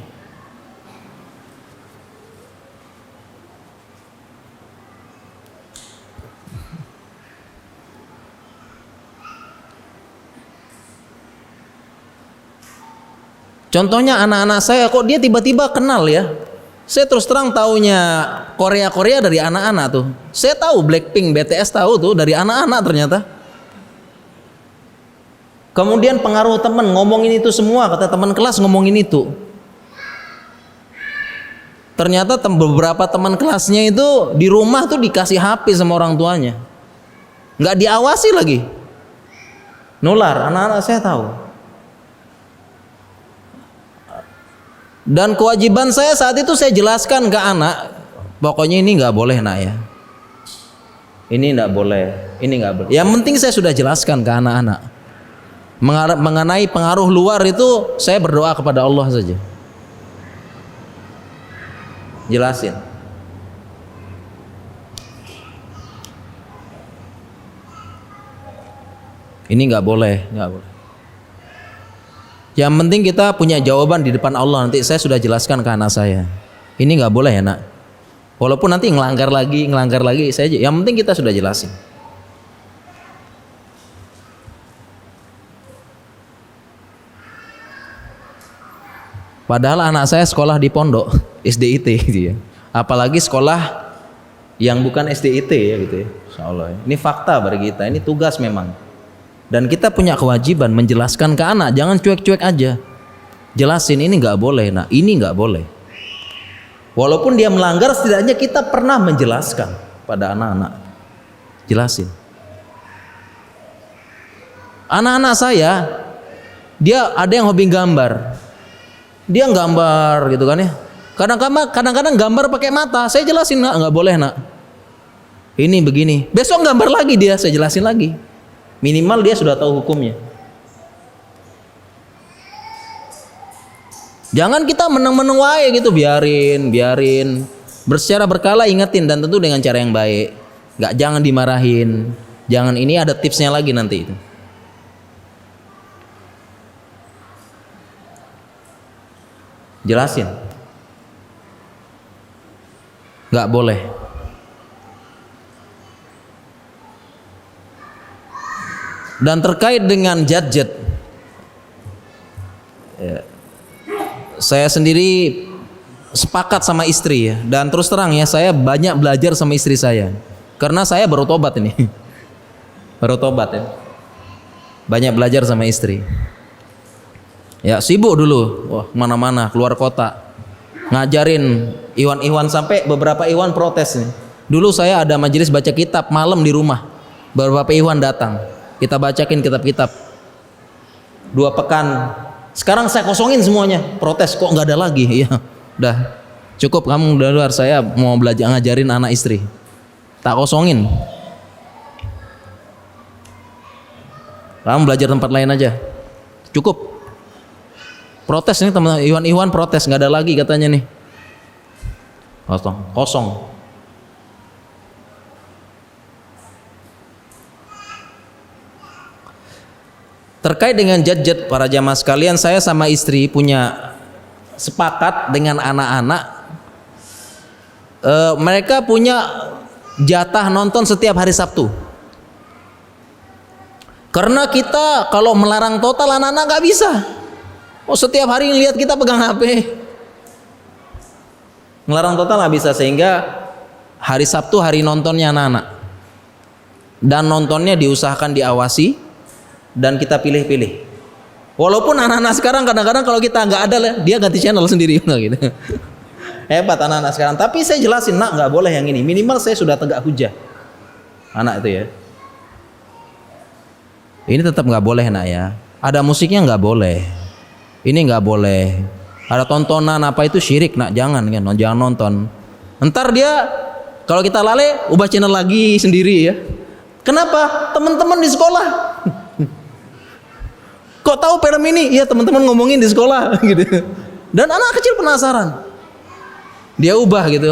Contohnya anak-anak saya, kok dia tiba-tiba kenal ya. Saya terus terang taunya Korea dari anak-anak tuh. Saya tahu Blackpink, BTS tahu tuh dari anak-anak ternyata. Kemudian pengaruh teman ngomongin itu semua, kata teman kelas ngomongin itu. Ternyata beberapa teman kelasnya itu di rumah tuh dikasih HP sama orang tuanya. Nggak diawasi lagi. Nular, anak-anak saya tahu. Dan kewajiban saya saat itu saya jelaskan ke anak, pokoknya ini nggak boleh nak ya, ini nggak boleh, ini nggak boleh. Yang penting saya sudah jelaskan ke anak-anak. Mengenai pengaruh luar itu saya berdoa kepada Allah saja. Jelasin. Ini nggak boleh, nggak boleh. Yang penting kita punya jawaban di depan Allah. Nanti saya sudah jelaskan ke anak saya. Ini nggak boleh ya nak. Walaupun nanti ngelanggar lagi, yang penting kita sudah jelasin. Padahal anak saya sekolah di pondok SDIT gitu ya. Apalagi sekolah yang bukan SDIT ya gitu ya. Insyaallah. Ini fakta bagi kita, ini tugas memang. Dan kita punya kewajiban menjelaskan ke anak, jangan cuek-cuek aja. Jelasin ini nggak boleh, nah ini nggak boleh. Walaupun dia melanggar, setidaknya kita pernah menjelaskan pada anak-anak. Jelasin. Anak-anak saya, dia ada yang hobi gambar. Dia gambar gitu kan ya. Kadang-kadang gambar pakai mata. Saya jelasin nggak boleh nak. Ini begini. Besok gambar lagi dia, saya jelasin lagi. Minimal dia sudah tahu hukumnya. Jangan kita meneng-meneng wae gitu, biarin. Secara berkala ingetin, dan tentu dengan cara yang baik. Jangan dimarahin. Jangan, ini ada tipsnya lagi nanti itu. Jelasin. Nggak boleh. Dan terkait dengan gadget, ya, saya sendiri sepakat sama istri ya. Dan terus terang ya, saya banyak belajar sama istri saya. Karena saya baru tobat ini. Baru tobat ya. Banyak belajar sama istri. Ya sibuk dulu, wah mana-mana, keluar kota. Ngajarin Iwan sampai beberapa Iwan protes nih. Dulu saya ada majelis baca kitab malam di rumah. Beberapa Iwan datang. Kita bacakin kitab-kitab 2 pekan. Sekarang saya kosongin semuanya. Protes, kok nggak ada lagi. Ya, udah cukup kamu udah luar. Saya mau belajar ngajarin anak istri. Tak kosongin. Kamu belajar tempat lain aja. Cukup. Protes nih teman Iwan protes, nggak ada lagi katanya nih. Kosong. Terkait dengan gadget para jamaah sekalian, saya sama istri punya sepakat dengan anak-anak mereka punya jatah nonton setiap hari Sabtu. Karena kita kalau melarang total anak-anak nggak bisa. Oh setiap hari lihat kita pegang HP. Melarang total nggak bisa, sehingga hari Sabtu hari nontonnya anak-anak. Dan nontonnya diusahakan diawasi dan kita pilih-pilih. Walaupun anak-anak sekarang kadang-kadang kalau kita nggak ada, dia ganti channel sendiri gitu. Hebat anak-anak sekarang. Tapi saya jelasin, nak nggak boleh yang ini. Minimal saya sudah tegak hujah. Anak itu ya. Ini tetap nggak boleh nak ya. Ada musiknya nggak boleh. Ini nggak boleh. Ada tontonan apa itu syirik nak, jangan kan, jangan nonton. Ntar dia kalau kita lalai ubah channel lagi sendiri ya. Kenapa? Teman-teman di sekolah. Kok tahu film ini? Iya teman-teman ngomongin di sekolah gitu. Dan anak kecil penasaran. Dia ubah gitu.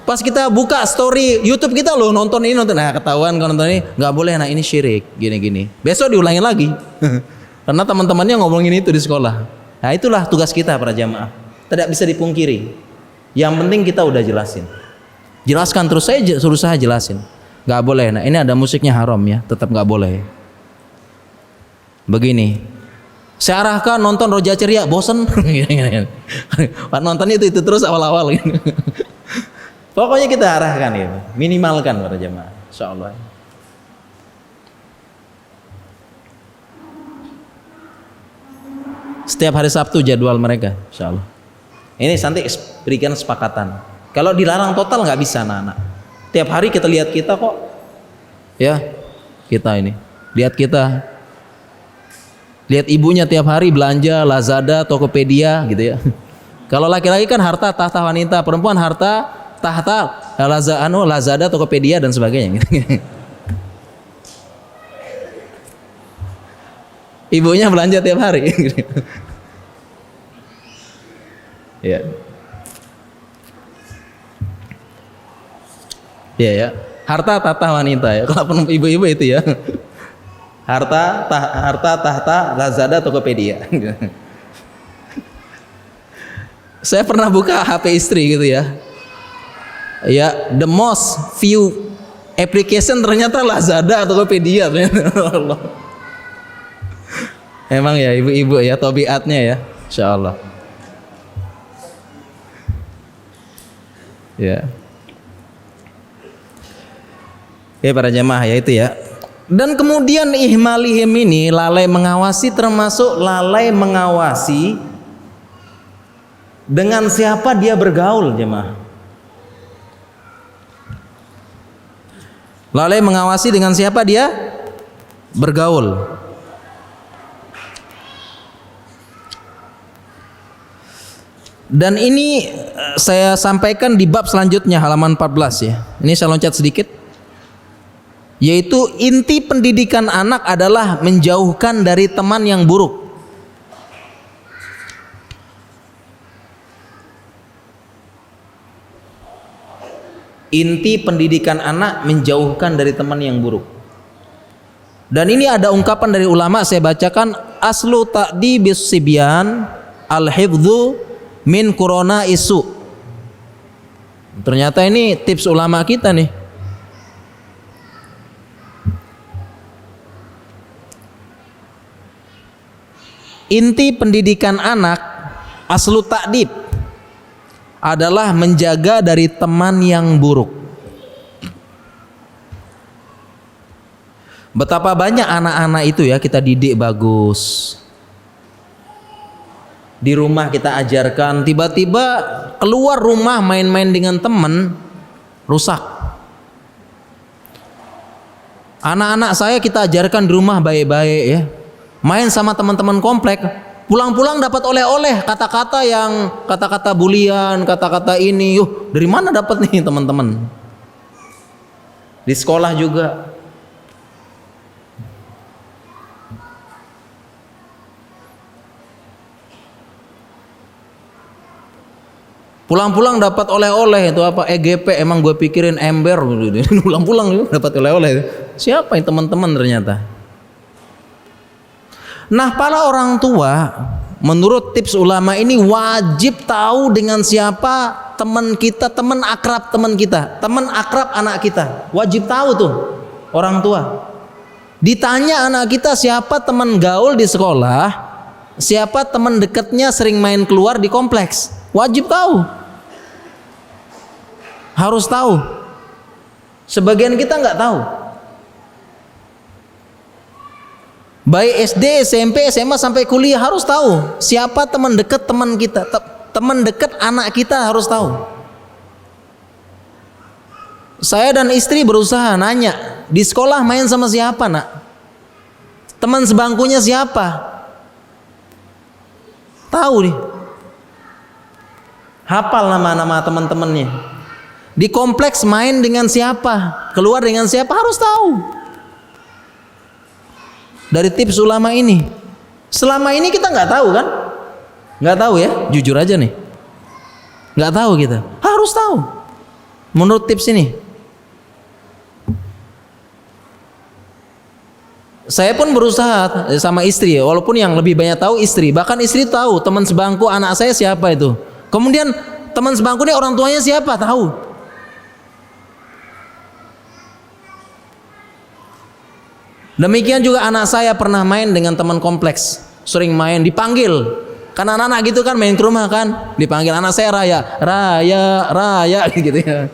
Pas kita buka story YouTube kita loh, nonton ini nonton, nah ketahuan kalau nonton ini nggak boleh, nah ini syirik gini-gini. Besok diulangin lagi. Karena teman-temannya ngomongin itu di sekolah. Nah itulah tugas kita para jamaah. Tidak bisa dipungkiri. Yang penting kita udah jelasin. Jelaskan terus, saya suruh saya jelasin. Nggak boleh. Nah ini ada musiknya haram ya, tetap nggak boleh. Begini. Saya arahkan nonton Roja Ceria, bosen. Nontonnya itu terus awal-awal. Pokoknya kita arahkan ya, minimalkan para jamaah, insyaallah. Setiap hari Sabtu jadwal mereka, insyaallah. Ini nanti berikan sepakatan. Kalau dilarang total nggak bisa anak-anak. Tiap hari kita lihat kita kok, ya kita ini, lihat kita, lihat ibunya tiap hari belanja Lazada, Tokopedia gitu ya. Kalau laki-laki kan harta tahta wanita, perempuan harta tahta Lazada, Tokopedia dan sebagainya. Ibunya belanja tiap hari. Ya. Ya ya. Harta tahta wanita ya. Kalau ibu-ibu itu ya. Harta tahta Lazada, Tokopedia. Saya pernah buka HP istri gitu ya. Ya, the most view application ternyata Lazada atau Tokopedia ternyata. Allah. Emang ya ibu-ibu ya tabiatnya ya, insyaallah. Ya. Ya para jamaah ya itu ya. Dan kemudian ihmalihim ini lalai mengawasi, termasuk lalai mengawasi dengan siapa dia bergaul jemaah. Lalai mengawasi dengan siapa dia bergaul. Dan ini saya sampaikan di bab selanjutnya halaman 14 ya. Ini saya loncat sedikit. Yaitu inti pendidikan anak adalah menjauhkan dari teman yang buruk. Inti pendidikan anak menjauhkan dari teman yang buruk. Dan ini ada ungkapan dari ulama, saya bacakan, aslu ta'dibis sibyan al-hifdzu min qurana isu. Ternyata ini tips ulama kita nih. Inti pendidikan anak, aslu ta'dib adalah menjaga dari teman yang buruk. Betapa banyak anak-anak itu ya kita didik bagus. Di rumah kita ajarkan, tiba-tiba keluar rumah main-main dengan teman, rusak. Anak-anak saya kita ajarkan di rumah baik-baik ya. Main sama teman-teman komplek. Pulang-pulang dapat oleh-oleh kata-kata yang kata-kata bulian, kata-kata ini. Dari mana dapat nih teman-teman? Di sekolah juga. Pulang-pulang dapat oleh-oleh itu apa? EGP, emang gue pikirin ember. Pulang-pulang dapat oleh-oleh. Siapa yang teman-teman ternyata? Nah, para orang tua menurut tips ulama ini wajib tahu dengan siapa teman kita, teman akrab teman kita, teman akrab anak kita. Wajib tahu tuh orang tua. Ditanya anak kita siapa teman gaul di sekolah, siapa teman dekatnya sering main keluar di kompleks. Wajib tahu. Harus tahu. Sebagian kita nggak tahu. Baik SD, SMP, SMA sampai kuliah harus tahu siapa teman dekat teman kita, teman dekat anak kita harus tahu. Saya dan istri berusaha nanya, di sekolah main sama siapa nak? Teman sebangkunya siapa? Tahu nih. Hafal nama-nama teman-temannya. Di kompleks main dengan siapa? Keluar dengan siapa? Harus tahu. Dari tips ulama ini. Selama ini kita nggak tahu kan? Nggak tahu ya, jujur aja nih. Nggak tahu kita. Harus tahu. Menurut tips ini. Saya pun berusaha sama istri, walaupun yang lebih banyak tahu istri. Bahkan istri tahu teman sebangku anak saya siapa itu. Kemudian teman sebangku ini orang tuanya siapa? Tahu. Demikian juga anak saya pernah main dengan teman kompleks, sering main dipanggil. Karena anak-anak gitu kan main ke rumah kan, dipanggil anak saya Raya gitu ya.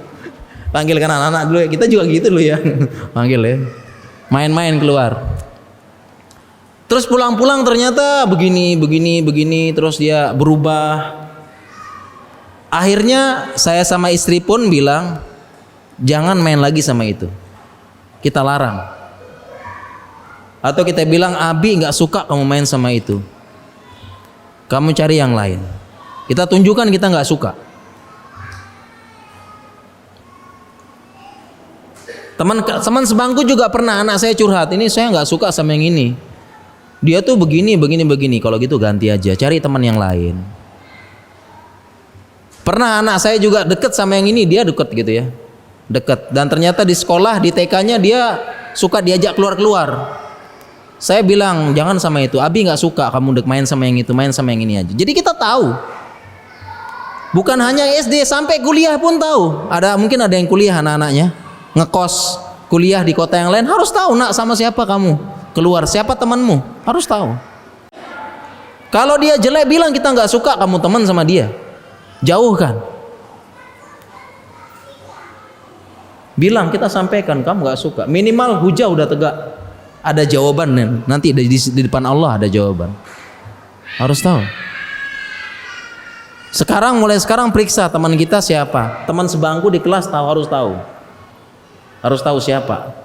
Panggil kan anak-anak dulu ya. Kita juga gitu dulu ya. Panggil ya. Main-main keluar. Terus pulang-pulang ternyata begini terus dia berubah. Akhirnya saya sama istri pun bilang, jangan main lagi sama itu. Kita larang. Atau kita bilang, Abi nggak suka kamu main sama itu, kamu cari yang lain. Kita tunjukkan kita nggak suka. Teman sebangku juga pernah anak saya curhat, ini saya nggak suka sama yang ini. Dia tuh begini. Kalau gitu ganti aja, cari teman yang lain. Pernah anak saya juga deket sama yang ini, dia deket gitu ya, deket. Dan ternyata di sekolah di TK-nya dia suka diajak keluar. Saya bilang jangan sama itu, Abi nggak suka kamu main sama yang itu, main sama yang ini aja. Jadi kita tahu, bukan hanya SD, sampai kuliah pun tahu. Mungkin ada yang kuliah anak-anaknya ngekos kuliah di kota yang lain, harus tahu nak sama siapa kamu keluar, siapa temanmu, harus tahu. Kalau dia jelek bilang kita nggak suka kamu teman sama dia, jauhkan. Bilang, kita sampaikan kamu nggak suka, minimal hujah udah tegak. Ada jawaban nanti di depan Allah, ada jawaban. Harus tahu. Mulai sekarang periksa teman kita siapa, teman sebangku di kelas harus tahu siapa.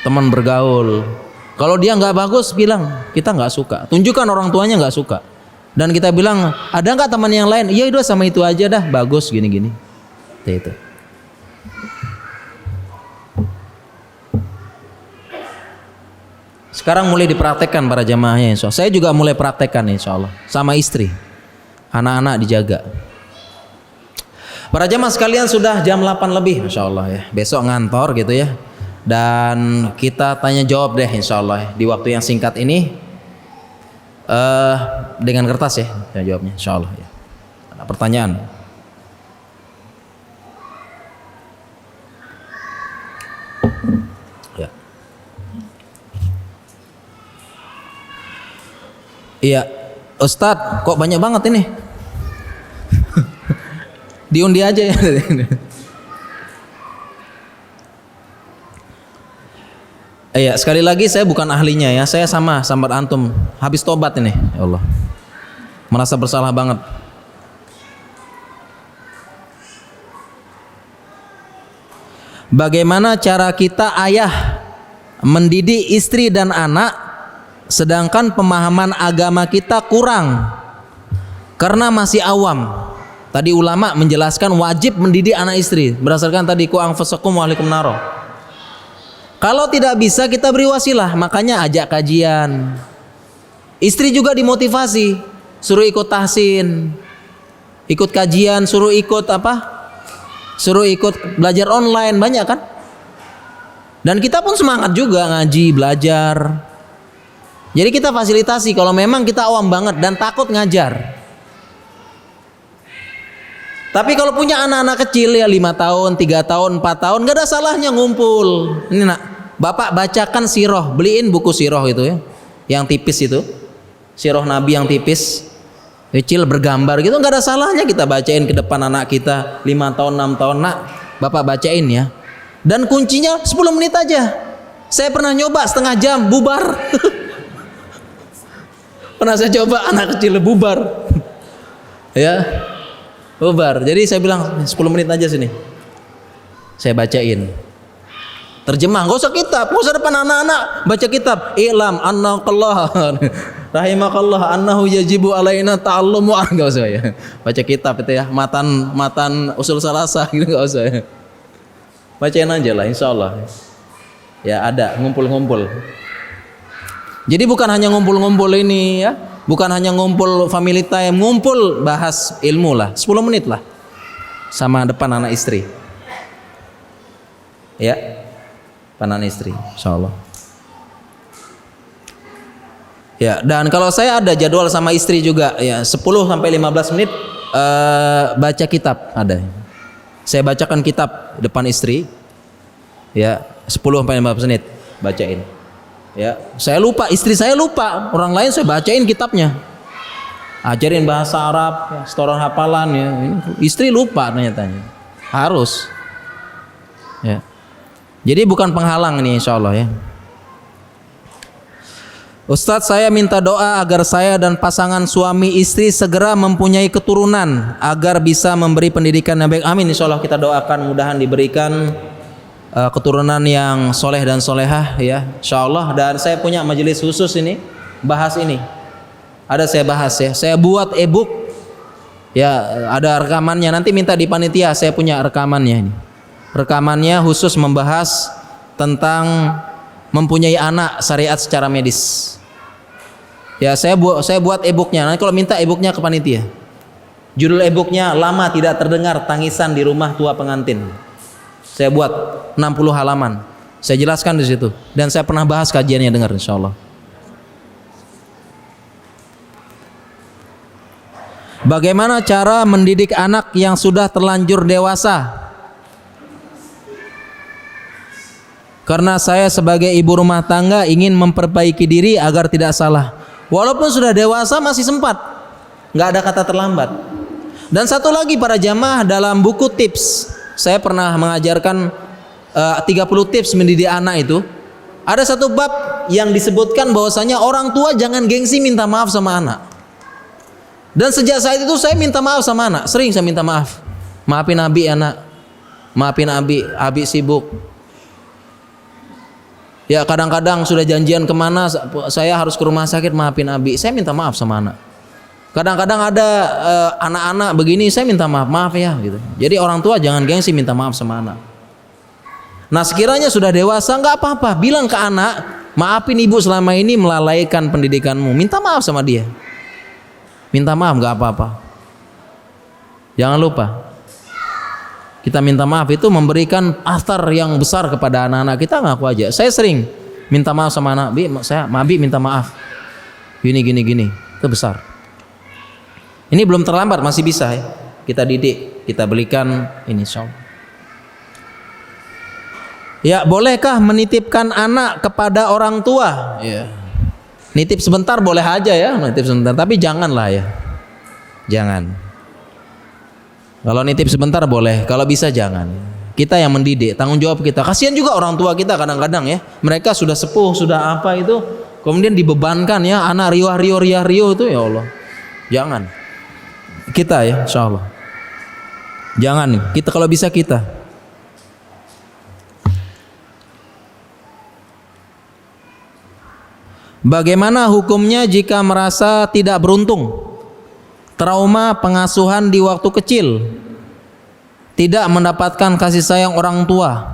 Teman bergaul. Kalau dia nggak bagus bilang kita nggak suka. Tunjukkan orang tuanya nggak suka. Dan kita bilang ada nggak teman yang lain? Iya udah sama itu aja dah, bagus gini. Itu. Sekarang mulai dipraktekkan para jamaahnya, insya Allah. Saya juga mulai praktekkan insya Allah. Sama istri, anak-anak dijaga. Para jamaah sekalian sudah jam 8 lebih, insya Allah ya. Besok ngantor gitu ya. Dan kita tanya jawab deh insya Allah ya. Di waktu yang singkat ini dengan kertas ya jawabnya insya Allah ya. Ada pertanyaan? Iya, Ustadz, kok banyak banget ini? Diundi aja ya. Iya, sekali lagi saya bukan ahlinya ya. Saya sama antum, habis tobat ini. Ya Allah. Merasa bersalah banget. Bagaimana cara kita ayah mendidik istri dan anak sedangkan pemahaman agama kita kurang karena masih awam. Tadi ulama menjelaskan wajib mendidik anak istri berdasarkan tadi ku anfusakum wa ahlikum naro. Kalau tidak bisa kita beri wasilah, makanya ajak kajian. Istri juga dimotivasi, suruh ikut tahsin, ikut kajian, suruh ikut belajar online, banyak kan? Dan kita pun semangat juga ngaji, belajar. Jadi kita fasilitasi kalau memang kita awam banget dan takut ngajar. Tapi kalau punya anak-anak kecil ya 5 tahun, 3 tahun, 4 tahun, gak ada salahnya ngumpul. Ini nak, bapak bacakan siroh, beliin buku siroh itu ya, yang tipis itu, siroh Nabi yang tipis, kecil bergambar gitu, gak ada salahnya kita bacain ke depan anak kita 5 tahun, 6 tahun, nak, bapak bacain ya. Dan kuncinya 10 menit aja. Saya pernah nyoba setengah jam, bubar. Pernah saya coba anak kecil bubar. Ya. Bubar. Jadi saya bilang 10 menit aja sini. Saya bacain. Terjemah, enggak usah kitab, enggak usah depan anak-anak, baca kitab. I'lam annaqallah rahimakallah annahu yajibu alaina ta'allumu, enggak usah ya. Baca kitab itu ya, matan usul salasah gitu enggak usah ya. Bacain aja lah insyaallah. Ya ada ngumpul-ngumpul. Jadi bukan hanya ngumpul-ngumpul ini ya. Bukan hanya ngumpul family time, ngumpul bahas ilmu lah, 10 menit lah sama depan anak istri. Ya, depan anak istri, insyaallah. Ya, dan kalau saya ada jadwal sama istri juga, ya 10 sampai 15 menit baca kitab ada. Saya bacakan kitab depan istri, ya 10 sampai 15 menit bacain. Ya, saya lupa, istri saya lupa, orang lain saya bacain kitabnya, ajarin bahasa Arab, ya, setoran hafalan ya. Istri lupa tanya-tanya, harus. Ya, jadi bukan penghalang ini insyaallah ya. Ustadz, saya minta doa agar saya dan pasangan suami istri segera mempunyai keturunan agar bisa memberi pendidikan yang baik. Amin insyaallah, kita doakan mudahan diberikan keturunan yang soleh dan solehah ya insyaallah. Dan saya punya majelis khusus ini bahas ini, ada saya bahas ya, saya buat e-book ya, ada rekamannya, nanti minta di panitia, saya punya rekamannya ini, rekamannya khusus membahas tentang mempunyai anak syariat secara medis ya. Saya buat e-booknya, nanti kalau minta e-booknya ke panitia, judul e-booknya Lama Tidak Terdengar Tangisan di Rumah Tua Pengantin. Saya buat 60 halaman. Saya jelaskan di situ dan saya pernah bahas kajiannya, dengar insyaallah. Bagaimana cara mendidik anak yang sudah terlanjur dewasa? Karena saya sebagai ibu rumah tangga ingin memperbaiki diri agar tidak salah. Walaupun sudah dewasa masih sempat. Enggak ada kata terlambat. Dan satu lagi para jamaah, dalam buku tips saya pernah mengajarkan 30 tips mendidik anak itu. Ada satu bab yang disebutkan bahwasanya orang tua jangan gengsi minta maaf sama anak. Dan sejak saat itu saya minta maaf sama anak, sering saya minta maaf. Maafin Abi anak, maafin Abi sibuk. Ya kadang-kadang sudah janjian kemana, saya harus ke rumah sakit, maafin Abi. Saya minta maaf sama anak. Kadang-kadang ada anak-anak begini, saya minta maaf ya gitu. Jadi orang tua jangan gengsi minta maaf sama anak. Nah sekiranya sudah dewasa nggak apa-apa, bilang ke anak, maafin ibu selama ini melalaikan pendidikanmu, minta maaf sama dia. Minta maaf nggak apa-apa. Jangan lupa, kita minta maaf itu memberikan athar yang besar kepada anak-anak kita. Ngaku aja, saya sering minta maaf sama anak, Abi minta maaf, gini, itu besar. Ini belum terlambat, masih bisa ya. Kita didik, kita belikan ini insyaallah. Ya, bolehkah menitipkan anak kepada orang tua? Ya. Nitip sebentar boleh aja ya, nitip sebentar, tapi janganlah ya. Jangan. Kalau nitip sebentar boleh, kalau bisa jangan. Kita yang mendidik, tanggung jawab kita. Kasihan juga orang tua kita kadang-kadang ya. Mereka sudah sepuh, sudah apa itu, kemudian dibebankan ya, anak riuh itu ya Allah. Jangan. Kita ya insyaallah. Jangan, kita kalau bisa kita. Bagaimana hukumnya jika merasa tidak beruntung, trauma pengasuhan di waktu kecil, tidak mendapatkan kasih sayang orang tua,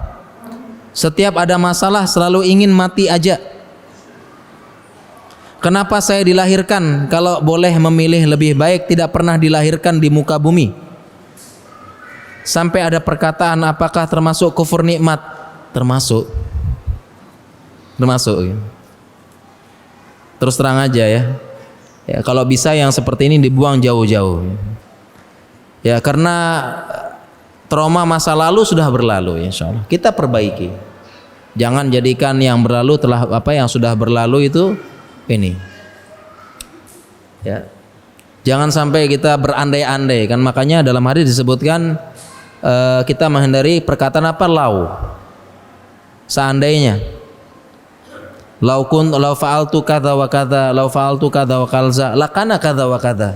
setiap ada masalah selalu ingin mati aja? Kenapa saya dilahirkan kalau boleh memilih lebih baik tidak pernah dilahirkan di muka bumi? Sampai ada perkataan, apakah termasuk kufur nikmat? Termasuk ya. Terus terang aja ya. Ya, kalau bisa yang seperti ini dibuang jauh-jauh. Ya, karena trauma masa lalu sudah berlalu, insya Allah. Kita perbaiki. Jangan jadikan yang berlalu yang sudah berlalu itu ini. Ya. Jangan sampai kita berandai-andai kan, makanya dalam hadis disebutkan kita menghindari perkataan lau. Seandainya lau fa'altu kadza wa kadza, lau fa'altu kadza wa kalza, lakana kadza wa kadza.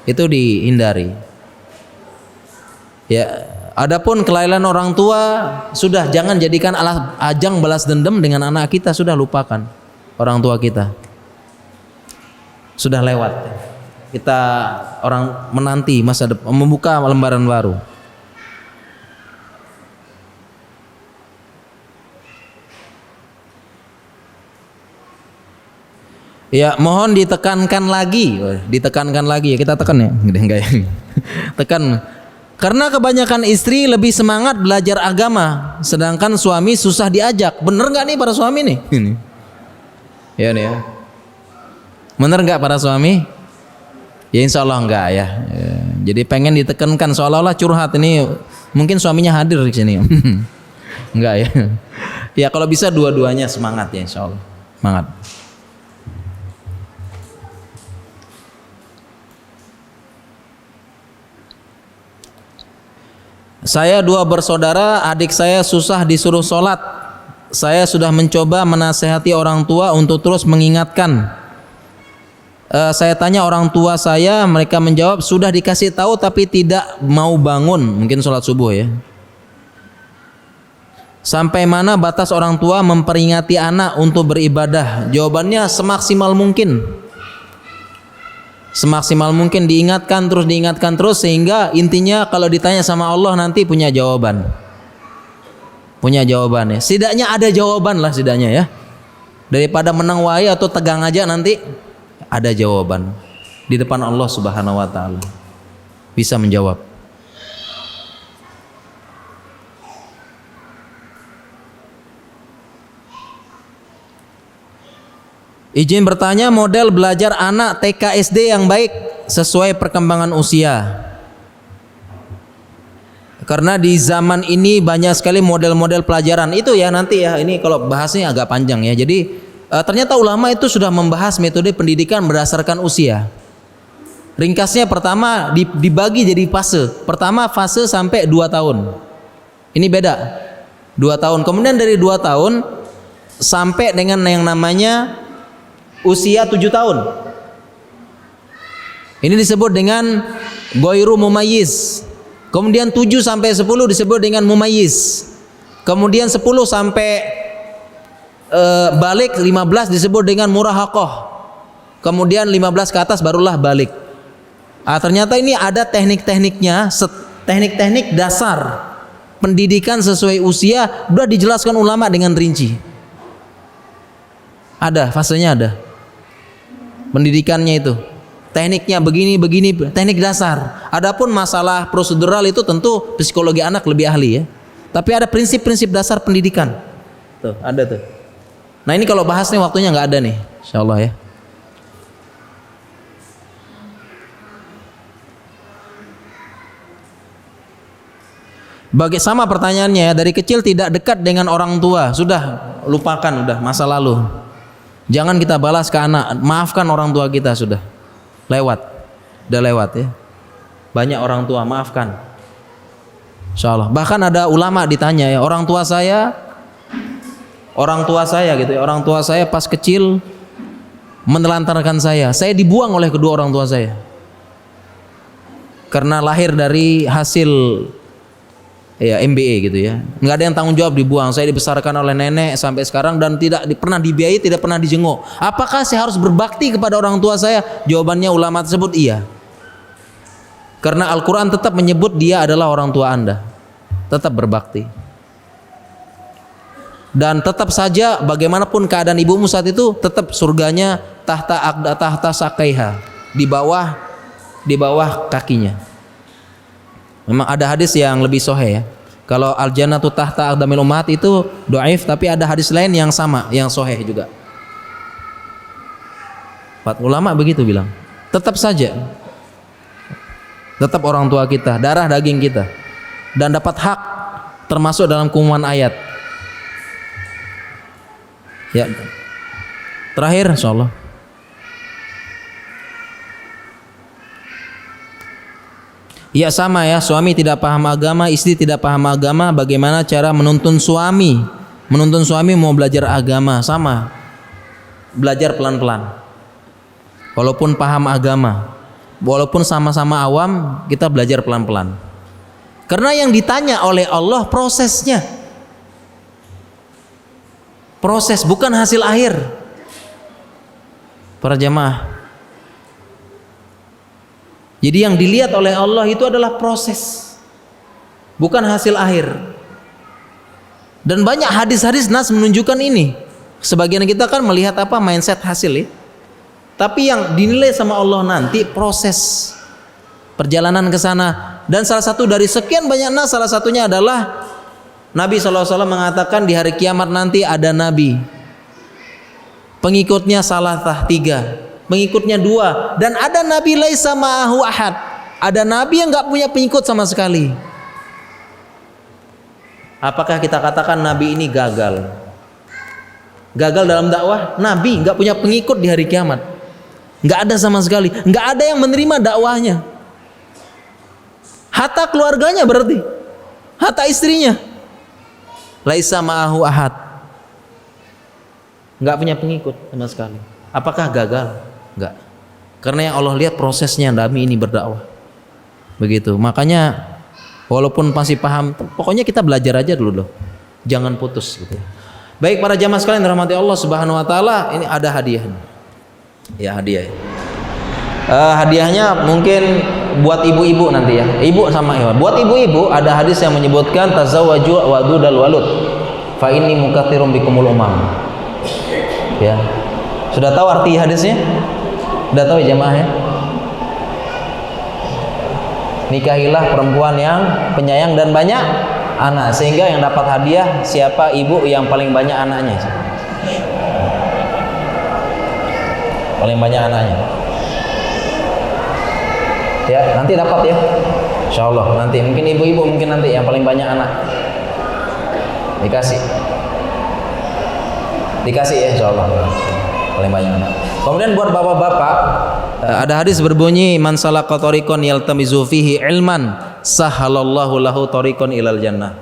Itu dihindari. Ya, adapun kelalaian orang tua sudah jangan jadikan ajang balas dendam dengan anak kita, sudah lupakan orang tua kita. Sudah lewat. Kita orang menanti masa depan, membuka lembaran baru. Ya, mohon ditekankan lagi ya, kita tekan ya. Enggak ya. Tekan. Karena kebanyakan istri lebih semangat belajar agama, sedangkan suami susah diajak. Bener nggak nih para suami nih? Ini. Ya nih ya. Bener nggak para suami? Ya insya Allah enggak ya. Jadi pengen ditekankan seolah-olah curhat ini, mungkin suaminya hadir di sini. Enggak ya. Ya kalau bisa dua-duanya semangat ya, insya Allah. Semangat. Saya 2 bersaudara, adik saya susah disuruh sholat. Saya sudah mencoba menasehati orang tua untuk terus mengingatkan. Saya tanya orang tua saya, mereka menjawab sudah dikasih tahu tapi tidak mau bangun, mungkin sholat subuh ya. Sampai mana batas orang tua memperingati anak untuk beribadah? Jawabannya semaksimal mungkin. Semaksimal mungkin diingatkan terus sehingga intinya kalau ditanya sama Allah nanti punya jawaban. Punya jawabannya. Setidaknya ada jawaban lah setidaknya ya. Daripada menang wae atau tegang aja nanti ada jawaban di depan Allah Subhanahu wa taala. Bisa menjawab. Izin bertanya, model belajar anak TK SD yang baik sesuai perkembangan usia. Karena di zaman ini banyak sekali model-model pelajaran. Itu ya nanti ya, ini kalau bahasnya agak panjang ya. Jadi ternyata ulama itu sudah membahas metode pendidikan berdasarkan usia. Ringkasnya pertama dibagi jadi fase. Pertama fase sampai 2 tahun. Ini beda. 2 tahun. Kemudian dari 2 tahun sampai dengan yang namanya usia 7 tahun. Ini disebut dengan goiru mumayyiz. Kemudian 7 sampai 10 disebut dengan mumayyiz. Kemudian 10 sampai balik 15 disebut dengan murahaqah. Kemudian 15 ke atas barulah balik. Ternyata ini ada teknik-tekniknya, teknik-teknik dasar pendidikan sesuai usia sudah dijelaskan ulama dengan rinci. Ada fasenya, ada pendidikannya itu. Tekniknya begini, teknik dasar. Adapun masalah prosedural itu tentu psikologi anak lebih ahli ya. Tapi ada prinsip-prinsip dasar pendidikan. Tuh, ada tuh. Nah ini kalau bahas nih waktunya nggak ada nih, insyaallah ya. Bagi sama pertanyaannya ya, dari kecil tidak dekat dengan orang tua, sudah lupakan, udah masa lalu. Jangan kita balas ke anak, maafkan orang tua kita, sudah lewat, udah lewat ya. Banyak orang tua maafkan, insyaallah. Bahkan ada ulama ditanya ya, orang tua saya gitu ya, orang tua saya pas kecil menelantarkan saya dibuang oleh kedua orang tua saya karena lahir dari hasil ya MBA gitu ya, nggak ada yang tanggung jawab, dibuang. Saya dibesarkan oleh nenek sampai sekarang dan tidak pernah dibiayai, tidak pernah dijenguk. Apakah saya harus berbakti kepada orang tua saya? Jawabannya ulama tersebut iya, karena Al-Quran tetap menyebut dia adalah orang tua Anda, tetap berbakti. Dan tetap saja bagaimanapun keadaan ibumu saat itu, tetap surganya tahta sakaiha, di bawah kakinya. Memang ada hadis yang lebih sahih ya. Kalau al jannatu tahta aqdamil ummahat itu dhaif, tapi ada hadis lain yang sama, yang sahih juga. Ulama begitu bilang. Tetap saja, tetap orang tua kita, darah daging kita, dan dapat hak termasuk dalam kumuman ayat. Ya, terakhir insyaallah. Ya sama ya, suami tidak paham agama, istri tidak paham agama, bagaimana cara menuntun suami? Menuntun suami mau belajar agama, sama. Belajar pelan-pelan. Walaupun paham agama, walaupun sama-sama awam, kita belajar pelan-pelan. Karena yang ditanya oleh Allah prosesnya. Proses, bukan hasil akhir. Para jamaah. Jadi yang dilihat oleh Allah itu adalah proses, bukan hasil akhir. Dan banyak hadis-hadis nas menunjukkan ini. Sebagian kita kan melihat apa mindset hasil ya. Tapi yang dinilai sama Allah nanti proses perjalanan ke sana. Dan salah satu dari sekian banyak nas, salah satunya adalah Nabi SAW mengatakan di hari kiamat nanti ada nabi, pengikutnya salatah 3, pengikutnya 2, dan ada nabi laisa ma'ahu ahad, ada nabi yang nggak punya pengikut sama sekali. Apakah kita katakan nabi ini gagal? Gagal dalam dakwah? Nabi nggak punya pengikut di hari kiamat, nggak ada sama sekali, nggak ada yang menerima dakwahnya. Hatta keluarganya berarti, hatta istrinya, laisa ma'ahu ahad, nggak punya pengikut sama sekali. Apakah gagal? Enggak. Karena yang Allah lihat prosesnya Nabi ini berdakwah. Begitu. Makanya walaupun masih paham, pokoknya kita belajar aja dulu loh. Jangan putus gitu. Baik para jamaah sekalian dirahmati Allah Subhanahu wa taala, ini ada hadiah. Ya, hadiah. Hadiahnya mungkin buat ibu-ibu nanti ya. Ibu sama ya. Buat ibu-ibu ada hadis yang menyebutkan tazawwaju wadudal walud. Fa inni mukatsirum bikumul umam. Ya. Sudah tahu arti hadisnya? Sudah tahu ya jamaah ya? Nikahilah perempuan yang penyayang dan banyak anak, sehingga yang dapat hadiah siapa ibu yang paling banyak anaknya. Paling banyak anaknya. Ya, nanti dapat ya. Insyaallah nanti mungkin ibu-ibu mungkin nanti yang paling banyak anak. Dikasih ya insyaallah. Paling banyak anak. Kemudian buat bapak-bapak ada hadis berbunyi man salaka tariqan yaltamizu fihi ilman sahalallahu lahu tariqan ilal jannah.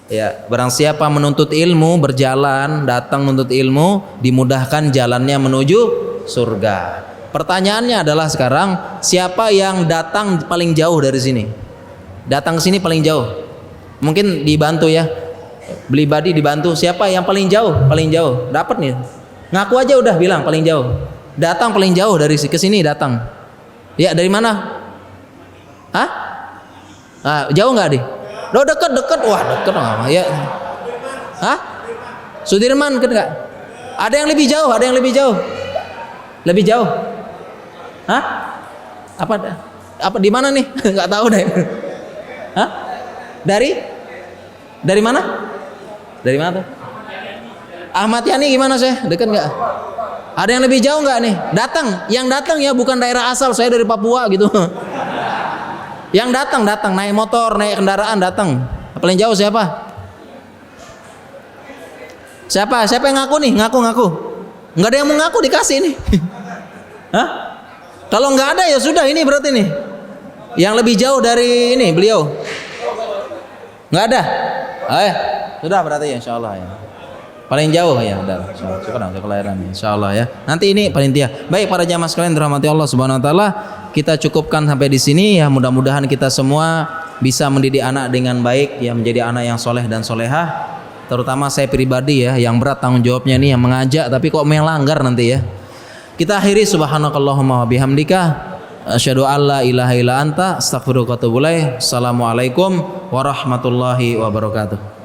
Ya, barang siapa menuntut ilmu, berjalan, datang menuntut ilmu, dimudahkan jalannya menuju surga. Pertanyaannya adalah sekarang, siapa yang datang paling jauh dari sini? Datang ke sini paling jauh. Mungkin dibantu ya. Beli badi dibantu. Siapa yang paling jauh? Paling jauh. Dapat nih. Ngaku aja udah bilang paling jauh. Datang paling jauh dari ke sini datang. Ya, dari mana? Hah? Ah, jauh enggak, Di? Lo deket. Wah, deket enggak? Ya. Hah? Sudirman kan enggak? Ada yang lebih jauh, Lebih jauh. Hah? Apa di mana nih? Enggak tahu deh. Hah? Dari mana? Dari mana tuh? Ahmad Yani gimana saya? Dekat nggak? Ada yang lebih jauh nggak nih? Yang datang ya bukan daerah asal, saya dari Papua gitu. Yang datang naik motor, naik kendaraan datang. Paling jauh siapa? Siapa yang ngaku nih? Ngaku. Nggak ada yang mau ngaku dikasih nih. Hah? Kalau nggak ada ya sudah ini berarti nih. Yang lebih jauh dari ini beliau. Nggak ada? Sudah berarti ya insyaallah ya. Paling jauh ya udah. Syukur kelahiran insyaallah ya. Nanti ini panitia. Baik para jamaah sekalian dirahmati Allah Subhanahu wa taala, kita cukupkan sampai di sini ya. Mudah-mudahan kita semua bisa mendidik anak dengan baik ya, menjadi anak yang soleh dan solehah. Terutama saya pribadi ya, yang berat tanggung jawabnya nih yang mengajak tapi kok melanggar nanti ya. Kita akhiri subhanakallahumma wa bihamdika asyhadu alla ilaha illa anta astaghfiruka wa atubu ilaik. Assalamualaikum warahmatullahi wabarakatuh.